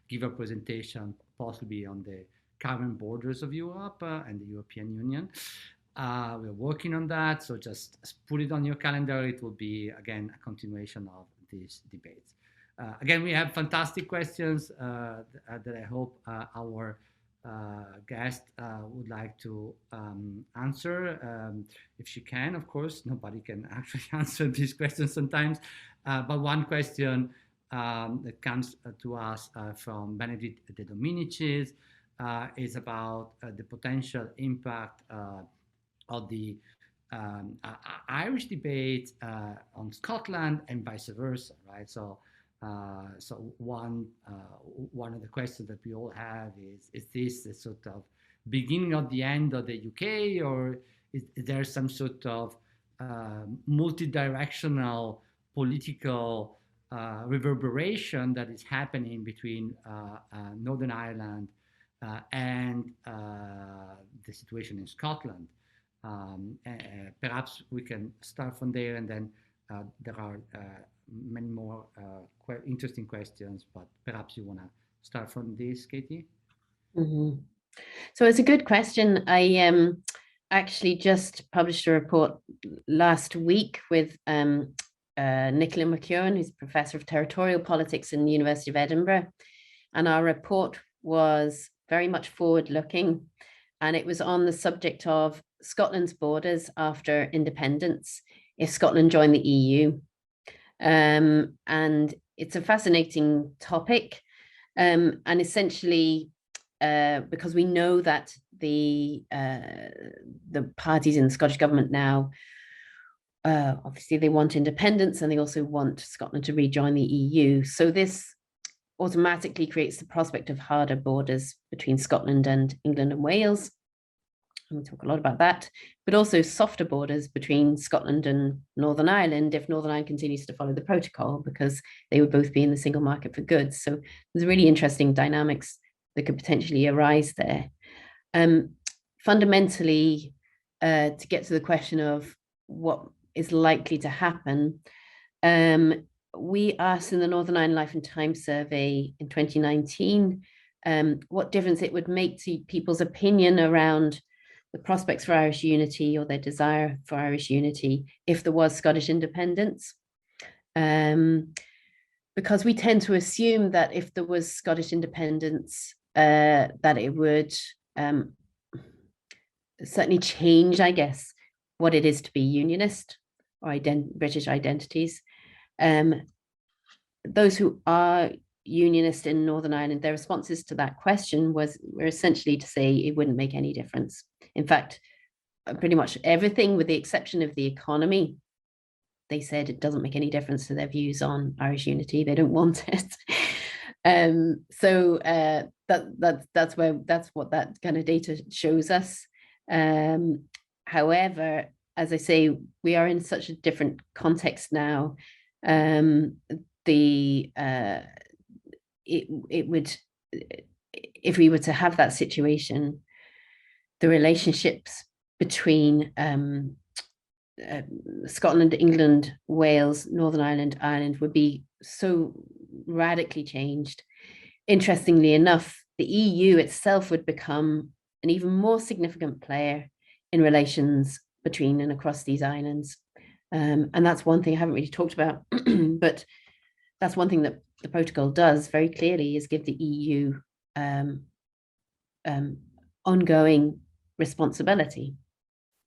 give a presentation possibly on the current borders of Europe and the European Union. We're working on that, so just put it on your calendar. It will be, again, a continuation of these debates. Again, we have fantastic questions that I hope our guest would like to answer, if she can. Of course, nobody can actually answer these questions sometimes, but one question that comes to us from Benedict De Dominicis is about the potential impact of the Irish debate on Scotland and vice versa, right? So, one of the questions that we all have is this a sort of beginning of the end of the UK, or is there some sort of multi-directional political reverberation that is happening between Northern Ireland and the situation in Scotland? Perhaps we can start from there, and then there are many more quite interesting questions, but perhaps you want to start from this, Katy? Mm-hmm. So it's a good question. I actually just published a report last week with Nicola McKeown, who's Professor of Territorial Politics in the University of Edinburgh. And our report was very much forward-looking, and it was on the subject of Scotland's borders after independence, if Scotland joined the EU. And it's a fascinating topic. And essentially, because we know that the parties in the Scottish government now, obviously they want independence, and they also want Scotland to rejoin the EU. So this automatically creates the prospect of harder borders between Scotland and England and Wales. And we talk a lot about that, but also softer borders between Scotland and Northern Ireland if Northern Ireland continues to follow the protocol, because they would both be in the single market for goods. So there's really interesting dynamics that could potentially arise there. Fundamentally, to get to the question of what is likely to happen. We asked in the Northern Ireland Life and Time survey in 2019 what difference it would make to people's opinion around the prospects for Irish unity or their desire for Irish unity if there was Scottish independence. Because we tend to assume that if there was Scottish independence, that it would certainly change, I guess, what it is to be unionist or British identities. Those who are unionist in Northern Ireland, their responses to that question were essentially to say it wouldn't make any difference. In fact, pretty much everything with the exception of the economy, they said it doesn't make any difference to their views on Irish unity. They don't want it. That's what that kind of data shows us. However, as I say, we are in such a different context now. It would, if we were to have that situation, the relationships between Scotland, England, Wales, Northern Ireland, Ireland would be so radically changed. Interestingly enough, the EU itself would become an even more significant player in relations between and across these islands. And that's one thing I haven't really talked about, but that's one thing that the protocol does very clearly, is give the EU ongoing responsibility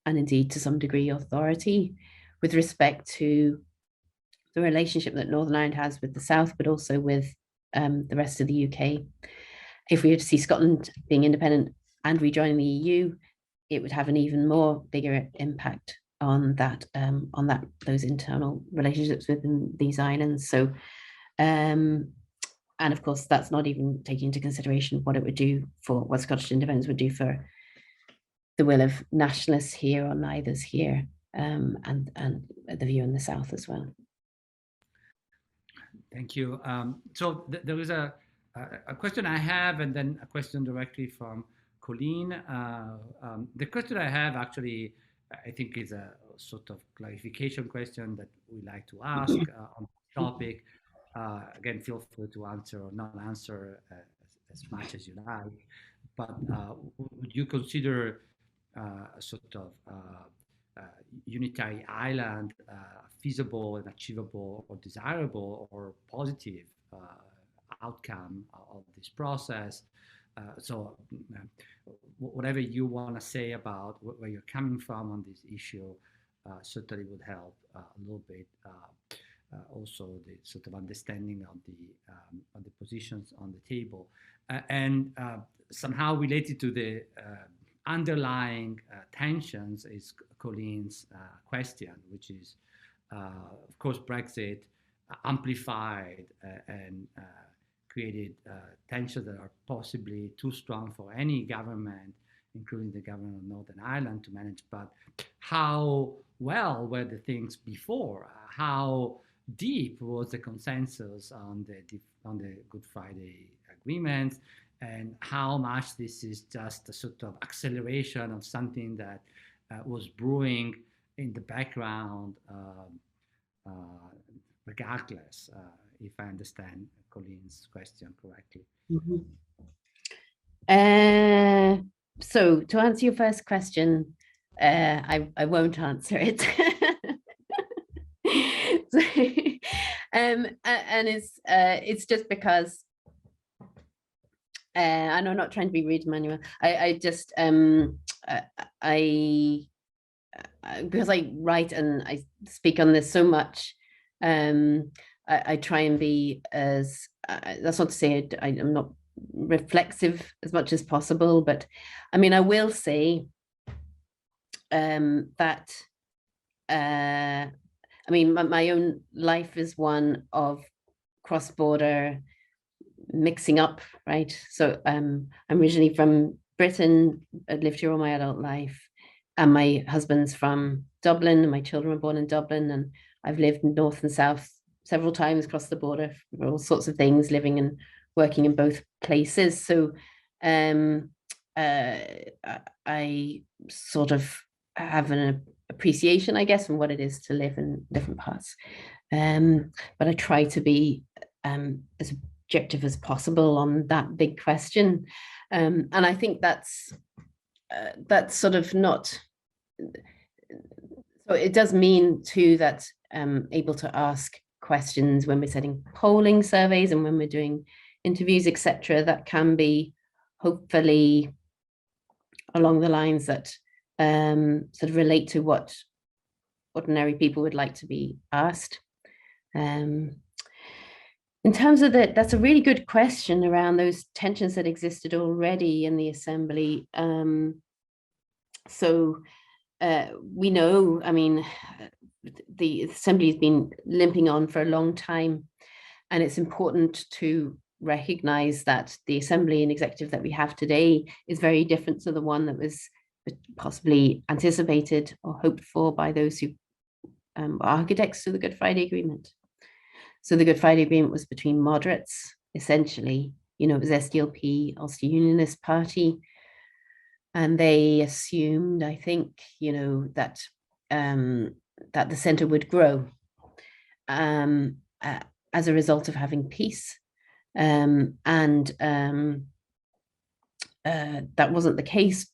and indeed to some degree authority with respect to the relationship that Northern Ireland has with the South, but also with the rest of the UK. If we were to see Scotland being independent and rejoining the EU, it would have an even more bigger impact on those internal relationships within these islands. So, and of course, that's not even taking into consideration what it would do for what Scottish independence would do for the will of nationalists here or neithers here, and the view in the South as well. Thank you. So there is a question I have, and then a question directly from Colleen. The question I have actually, I think, is a sort of clarification question that we like to ask on the topic. Again, feel free to answer or not answer as much as you like. But would you consider a sort of unitary island feasible and achievable or desirable or positive outcome of this process? So whatever you want to say about where you're coming from on this issue certainly would help a little bit. Also the sort of understanding of the positions on the table, and somehow related to the underlying tensions is Colleen's question, which is, of course, Brexit amplified and created tensions that are possibly too strong for any government, including the government of Northern Ireland, to manage. But how well were the things before? How deep was the consensus on the Good Friday agreements? And how much this is just a sort of acceleration of something that was brewing in the background, regardless, if I understand Colleen's question correctly. Mm-hmm. So to answer your first question, I won't answer it. And it's just because, and I'm not trying to be rude, Manuel. I just because I write and I speak on this so much, I try and be as, that's not to say I'm not reflexive as much as possible, but I mean, I will say that I mean, my own life is one of cross-border mixing up, right? So I'm originally from Britain. I lived here all my adult life, and my husband's from Dublin, and my children were born in Dublin, and I've lived north and south several times across the border for all sorts of things, living and working in both places. So I sort of have an appreciation, I guess, and what it is to live in different parts. But I try to be as objective as possible on that big question. And I think that's sort of not, so it does mean too that able to ask questions when we're setting polling surveys and when we're doing interviews, etc., that can be hopefully along the lines that sort of relate to what ordinary people would like to be asked. In terms of that's a really good question around those tensions that existed already in the assembly. So we know, I mean, the assembly has been limping on for a long time, and it's important to recognize that the assembly and executive that we have today is very different to the one that was possibly anticipated or hoped for by those who were architects to the Good Friday Agreement. So the Good Friday Agreement was between moderates, essentially. You know, it was SDLP, Ulster Unionist Party, and they assumed, I think, you know, that that the centre would grow as a result of having peace, and that wasn't the case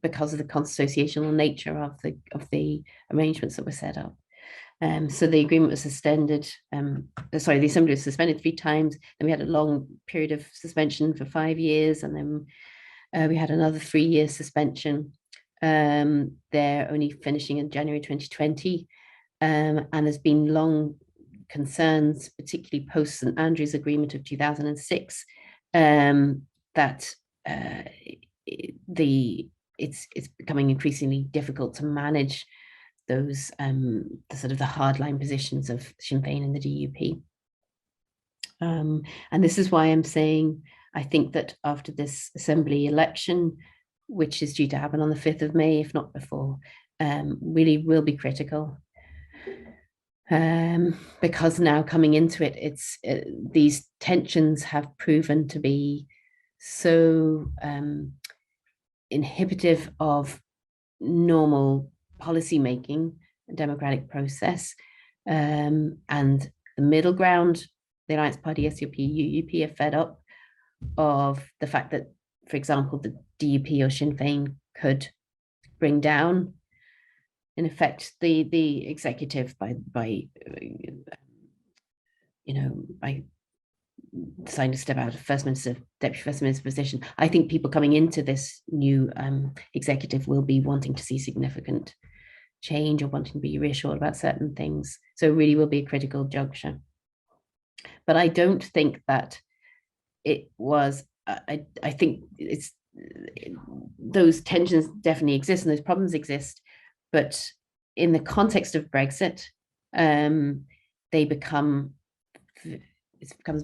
because of the consociational nature of the arrangements that were set up. So the agreement was suspended. The assembly was suspended 3 times. Then we had a long period of suspension for 5 years, and then we had another 3-year suspension. They're only finishing in January 2020, and there's been long concerns, particularly post St Andrews Agreement of 2006, that it's becoming increasingly difficult to manage those the sort of the hardline positions of Sinn Féin and the DUP. And this is why I'm saying I think that after this assembly election, which is due to happen on the 5th of May, if not before, really will be critical. Because now coming into it, these tensions have proven to be so inhibitive of normal policy making, democratic process, and the middle ground, the Alliance Party, SDLP, UUP are fed up of the fact that, for example, the DUP or Sinn Féin could bring down, in effect, the executive by deciding to step out of First Minister, Deputy First Minister position. I think people coming into this new executive will be wanting to see significant change or wanting to be reassured about certain things. So it really will be a critical juncture. But I don't think that it was, I think it's, those tensions definitely exist and those problems exist, but in the context of Brexit, it becomes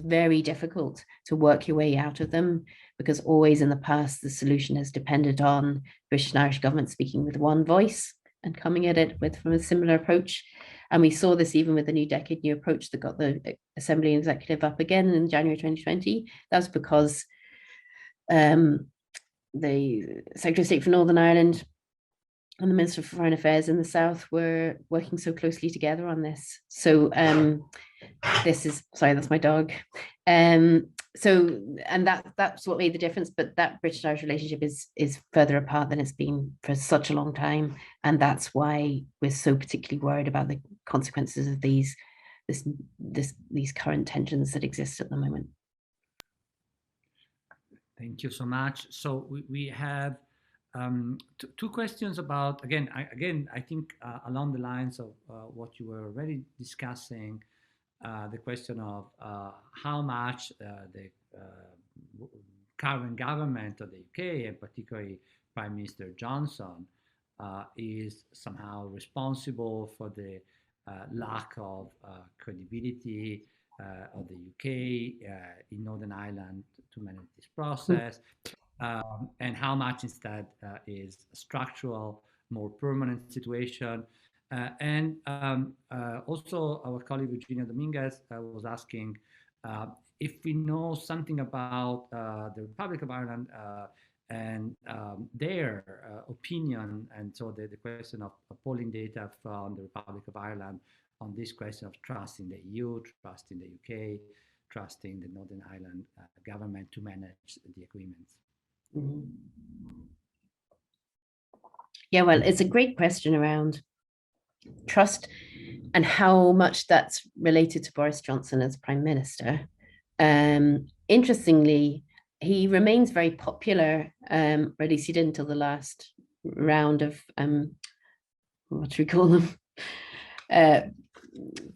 very difficult to work your way out of them, because always in the past, the solution has depended on British and Irish government speaking with one voice and coming at it from a similar approach. And we saw this even with the New Decade, New Approach that got the Assembly and Executive up again in January 2020. That was because the Secretary of State for Northern Ireland and the Minister for Foreign Affairs in the South were working so closely together on this. So this is, sorry, that's my dog. So, and that's what made the difference, but that British-Irish relationship is further apart than it's been for such a long time. And that's why we're so particularly worried about the consequences of these current tensions that exist at the moment. Thank you so much. So we have two questions about, again, I think along the lines of what you were already discussing, the question of how much the current government of the UK, and particularly Prime Minister Johnson, is somehow responsible for the lack of credibility of the UK in Northern Ireland to manage this process, and how much instead is a structural, more permanent situation. And also our colleague Virginia Dominguez was asking if we know something about the Republic of Ireland and their opinion, and so the question of polling data from the Republic of Ireland on this question of trust in the EU, trust in the UK, trust in the Northern Ireland government to manage the agreements. Mhm. Yeah, well, it's a great question around trust and how much that's related to Boris Johnson as Prime Minister. Interestingly, he remains very popular, or at least he did until the last round of what do we call them?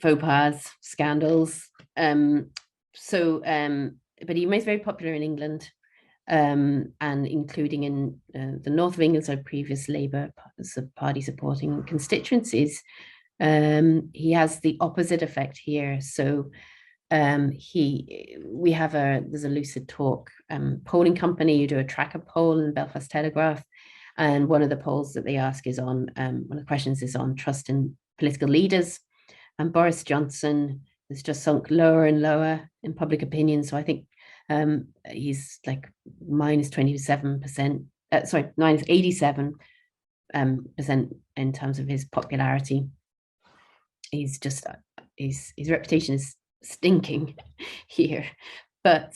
Faux pas, scandals. But he remains very popular in England, and including in the north of England, so previous Labour Party supporting constituencies. He has the opposite effect here. So there's a Lucid Talk polling company. You do a tracker poll in the Belfast Telegraph, and one of the polls that they ask is on one of the questions is on trust in political leaders, and Boris Johnson has just sunk lower and lower in public opinion. So I think he's like minus 27%, minus 87% in terms of his popularity. He's just his reputation is stinking here, but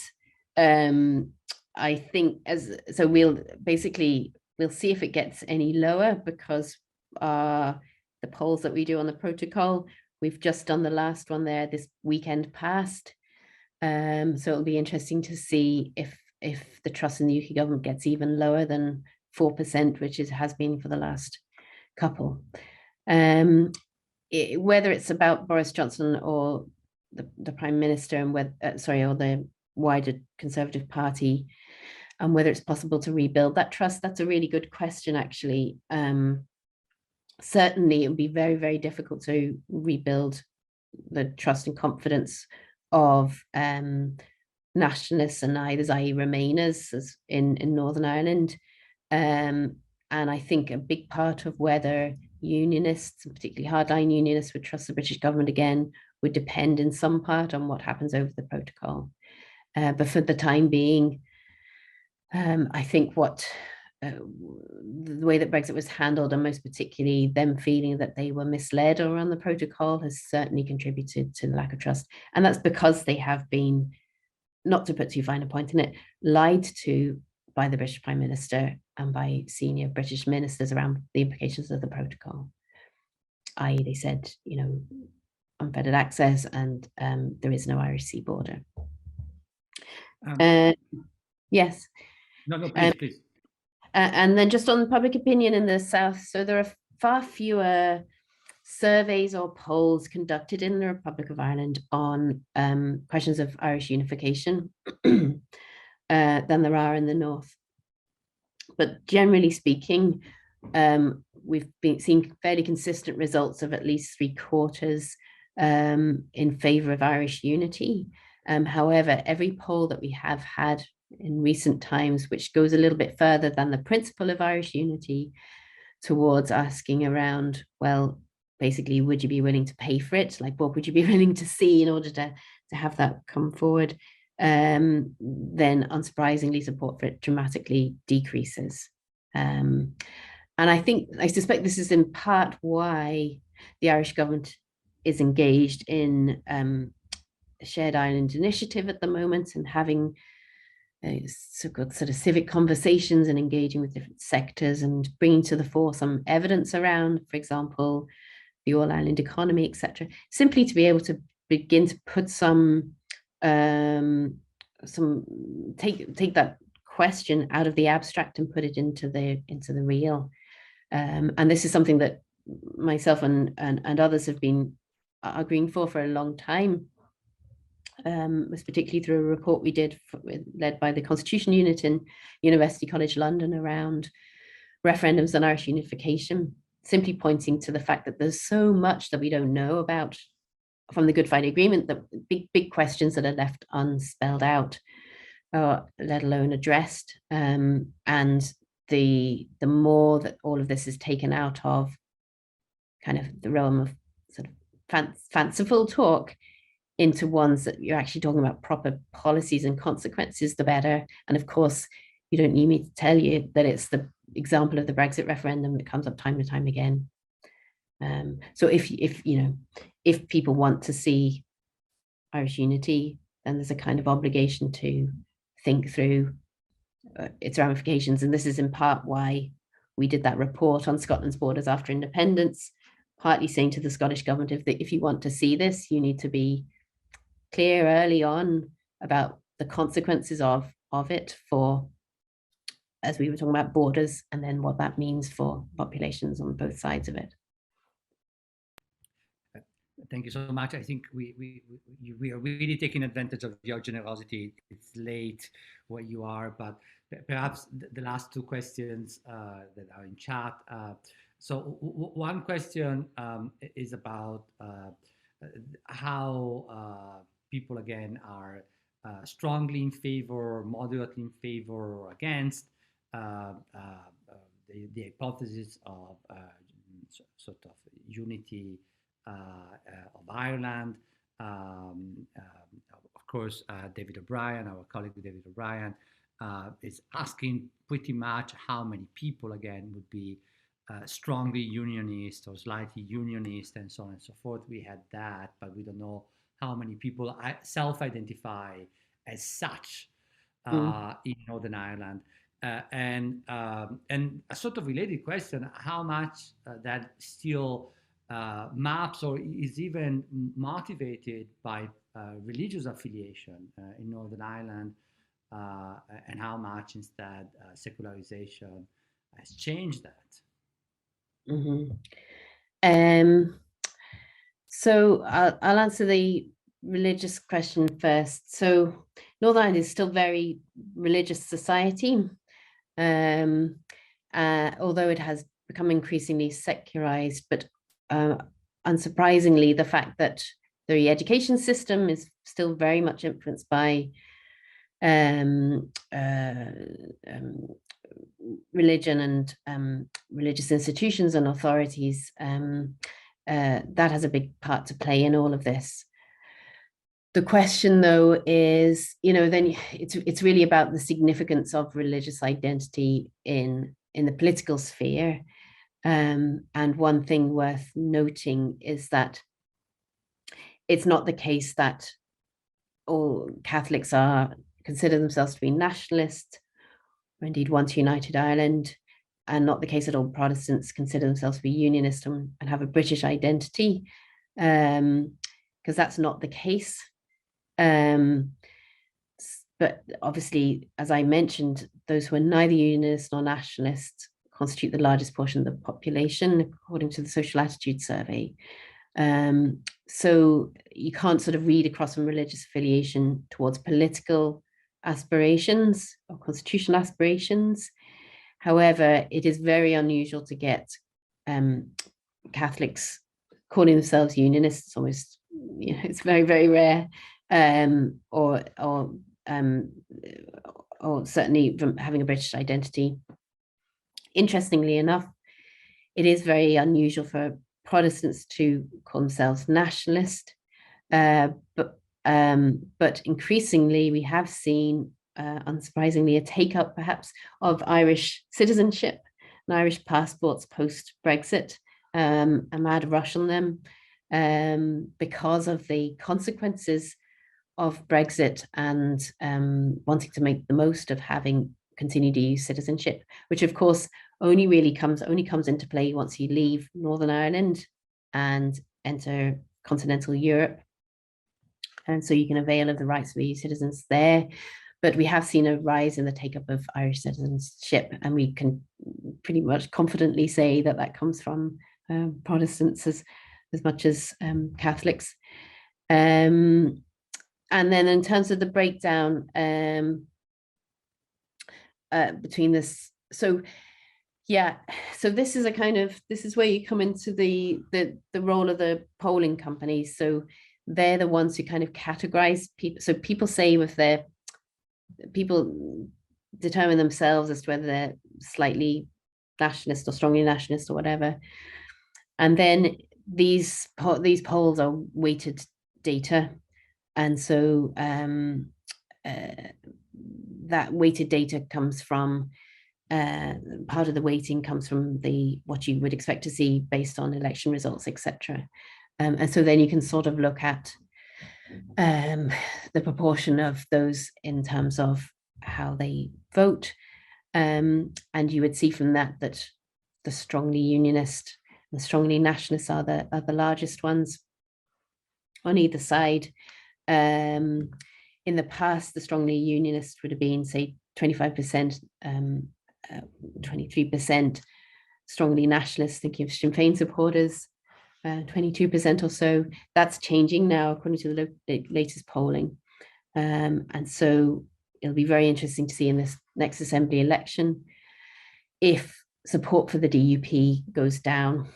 I think we'll see if it gets any lower, because the polls that we do on the protocol, we've just done the last one there this weekend past, so it'll be interesting to see if the trust in the UK government gets even lower than 4%, which has been for the last couple. Whether it's about Boris Johnson or the Prime Minister, and or the wider Conservative Party, and whether it's possible to rebuild that trust, that's a really good question, actually. Certainly, it would be very, very difficult to rebuild the trust and confidence of nationalists and neithers, i.e. Remainers, in Northern Ireland. And I think a big part of whether unionists, and particularly hardline unionists, would trust the British government again would depend in some part on what happens over the protocol. But for the time being, I think the way that Brexit was handled, and most particularly them feeling that they were misled around the protocol, has certainly contributed to the lack of trust. And that's because they have been, not to put too fine a point in it, lied to by the British Prime Minister and by senior British ministers around the implications of the protocol. I.e., they said, unfettered access, and there is no Irish Sea border. Yes. No, please. And then just on public opinion in the South, so there are far fewer surveys or polls conducted in the Republic of Ireland on questions of Irish unification than there are in the North. But generally speaking, we've seen fairly consistent results of at least 3/4 in favour of Irish unity. However, every poll that we have had in recent times, which goes a little bit further than the principle of Irish unity, towards asking around, well, basically, would you be willing to pay for it? Like, what would you be willing to see in order to have that come forward? Then unsurprisingly, support for it dramatically decreases. And I suspect this is in part why the Irish government is engaged in a shared island initiative at the moment, and having sort of civic conversations and engaging with different sectors and bringing to the fore some evidence around, for example, the all-island economy, etc., simply to be able to begin to put take that question out of the abstract and put it into the real. And this is something that myself and others have been arguing for a long time. Was particularly through a report we did led by the Constitution Unit in University College London around referendums on Irish unification, simply pointing to the fact that there's so much that we don't know about from the Good Friday Agreement, that big questions that are left unspelled out, or let alone addressed. And the more that all of this is taken out of kind of the realm of sort of fanciful talk into ones that you're actually talking about proper policies and consequences, the better. And of course, you don't need me to tell you that it's the example of the Brexit referendum that comes up time and time again. So if you know, if people want to see Irish unity, then there's a kind of obligation to think through its ramifications. And this is in part why we did that report on Scotland's borders after independence, partly saying to the Scottish government that if you want to see this, you need to be clear early on about the consequences of it for, as we were talking about, borders, and then what that means for populations on both sides of it. Thank you so much. I think we are really taking advantage of your generosity. It's late where you are, but perhaps the last two questions that are in chat. So one question is about how people again are strongly in favor, moderately in favor, or against the hypothesis of sort of unity of Ireland. Of course, David O'Brien, our colleague David O'Brien, is asking pretty much how many people, again, would be strongly unionist or slightly unionist and so on and so forth. We had that, but we don't know how many people self-identify as such in Northern Ireland. And a sort of related question, how much that still maps or is even motivated by religious affiliation in Northern Ireland, and how much instead secularization has changed that. So I'll answer the religious question first. So Northern Ireland is still very religious society, although it has become increasingly secularized, but unsurprisingly, the fact that the education system is still very much influenced by religion and religious institutions and authorities, that has a big part to play in all of this. The question, though, is, you know, then it's really about the significance of religious identity in the political sphere. And one thing worth noting is that it's not the case that all Catholics consider themselves to be nationalist, or indeed want a united Ireland, and not the case that all Protestants consider themselves to be unionist and have a British identity, because that's not the case. But obviously, as I mentioned, those who are neither unionist nor nationalist constitute the largest portion of the population, according to the Social Attitude Survey. So you can't sort of read across from religious affiliation towards political aspirations or constitutional aspirations. However, it is very unusual to get Catholics calling themselves unionists. It's almost, you know, it's very, very rare, or certainly from having a British identity. Interestingly enough, it is very unusual for Protestants to call themselves nationalist, but increasingly we have seen, unsurprisingly, a take-up perhaps of Irish citizenship and Irish passports post-Brexit, a mad rush on them because of the consequences of Brexit and wanting to make the most of having continued EU citizenship, which of course only comes into play once you leave Northern Ireland and enter continental Europe. And so you can avail of the rights of EU citizens there. But we have seen a rise in the take-up of Irish citizenship, and we can pretty much confidently say that that comes from Protestants as much as Catholics. And then in terms of the breakdown between this, so this is where you come into the role of the polling companies. So they're the ones who kind of categorize people. So people determine themselves as to whether they're slightly nationalist or strongly nationalist or whatever. And then these polls are weighted data. And so that weighted data comes from, part of the weighting comes from what you would expect to see based on election results, etc. And so then you can sort of look at the proportion of those in terms of how they vote. And you would see from that the strongly unionist and strongly nationalist are the largest ones on either side. In the past, the strongly unionist would have been, say, 25%, 23% strongly nationalist, thinking of Sinn Féin supporters, 22% or so. That's changing now according to the latest polling. And so it'll be very interesting to see in this next Assembly election if support for the DUP goes down.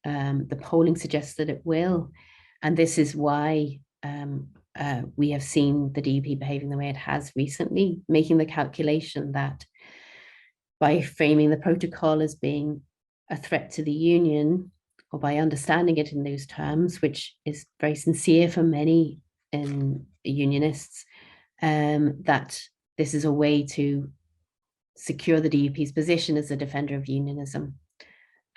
The polling suggests that it will. And this is why we have seen the DUP behaving the way it has recently, making the calculation that by framing the protocol as being a threat to the union, or by understanding it in those terms, which is very sincere for many unionists, that this is a way to secure the DUP's position as a defender of unionism.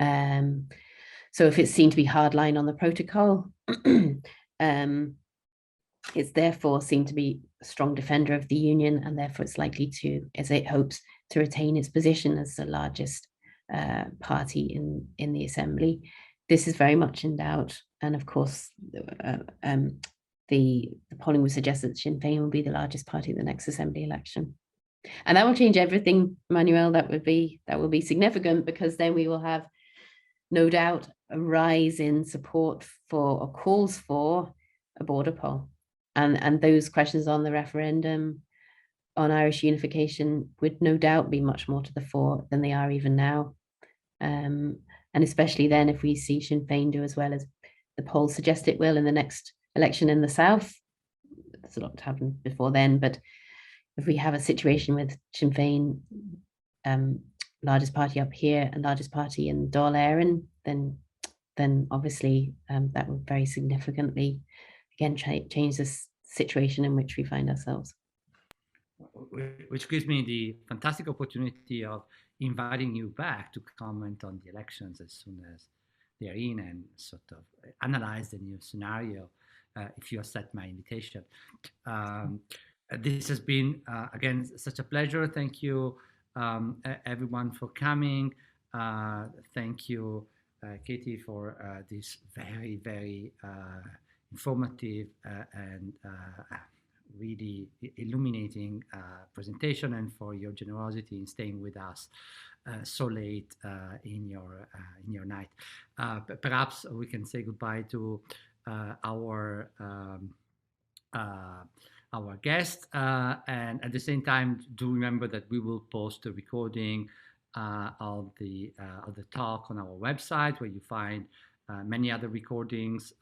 So if it's seen to be hardline on the protocol, it's therefore seen to be a strong defender of the union, and therefore it's likely to, as it hopes, to retain its position as the largest party in the Assembly. This is very much in doubt. And of course, the polling would suggest that Sinn Féin will be the largest party at the next Assembly election. And that will change everything, Manuel. That will be significant, because then we will have, no doubt, a rise in support for, or calls for, a border poll. And those questions on the referendum on Irish unification would no doubt be much more to the fore than they are even now. And especially then if we see Sinn Féin do as well as the polls suggest it will in the next election in the South. There's a lot to happen before then, but if we have a situation with Sinn Féin, largest party up here and largest party in Dáil Éireann, then obviously that would very significantly, again, change the situation in which we find ourselves. Which gives me the fantastic opportunity of inviting you back to comment on the elections as soon as they're in, and sort of analyze the new scenario, if you accept my invitation. This has been, again, such a pleasure. Thank you, everyone, for coming. Thank you, Katy, for this very, very informative and really illuminating presentation, and for your generosity in staying with us so late in your night. Perhaps we can say goodbye to our guest, and at the same time, do remember that we will post a recording of the talk on our website, where you find many other recordings.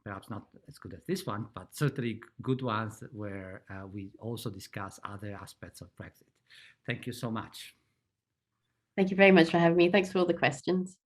Perhaps not as good as this one, but certainly good ones, where we also discuss other aspects of Brexit. Thank you so much. Thank you very much for having me. Thanks for all the questions.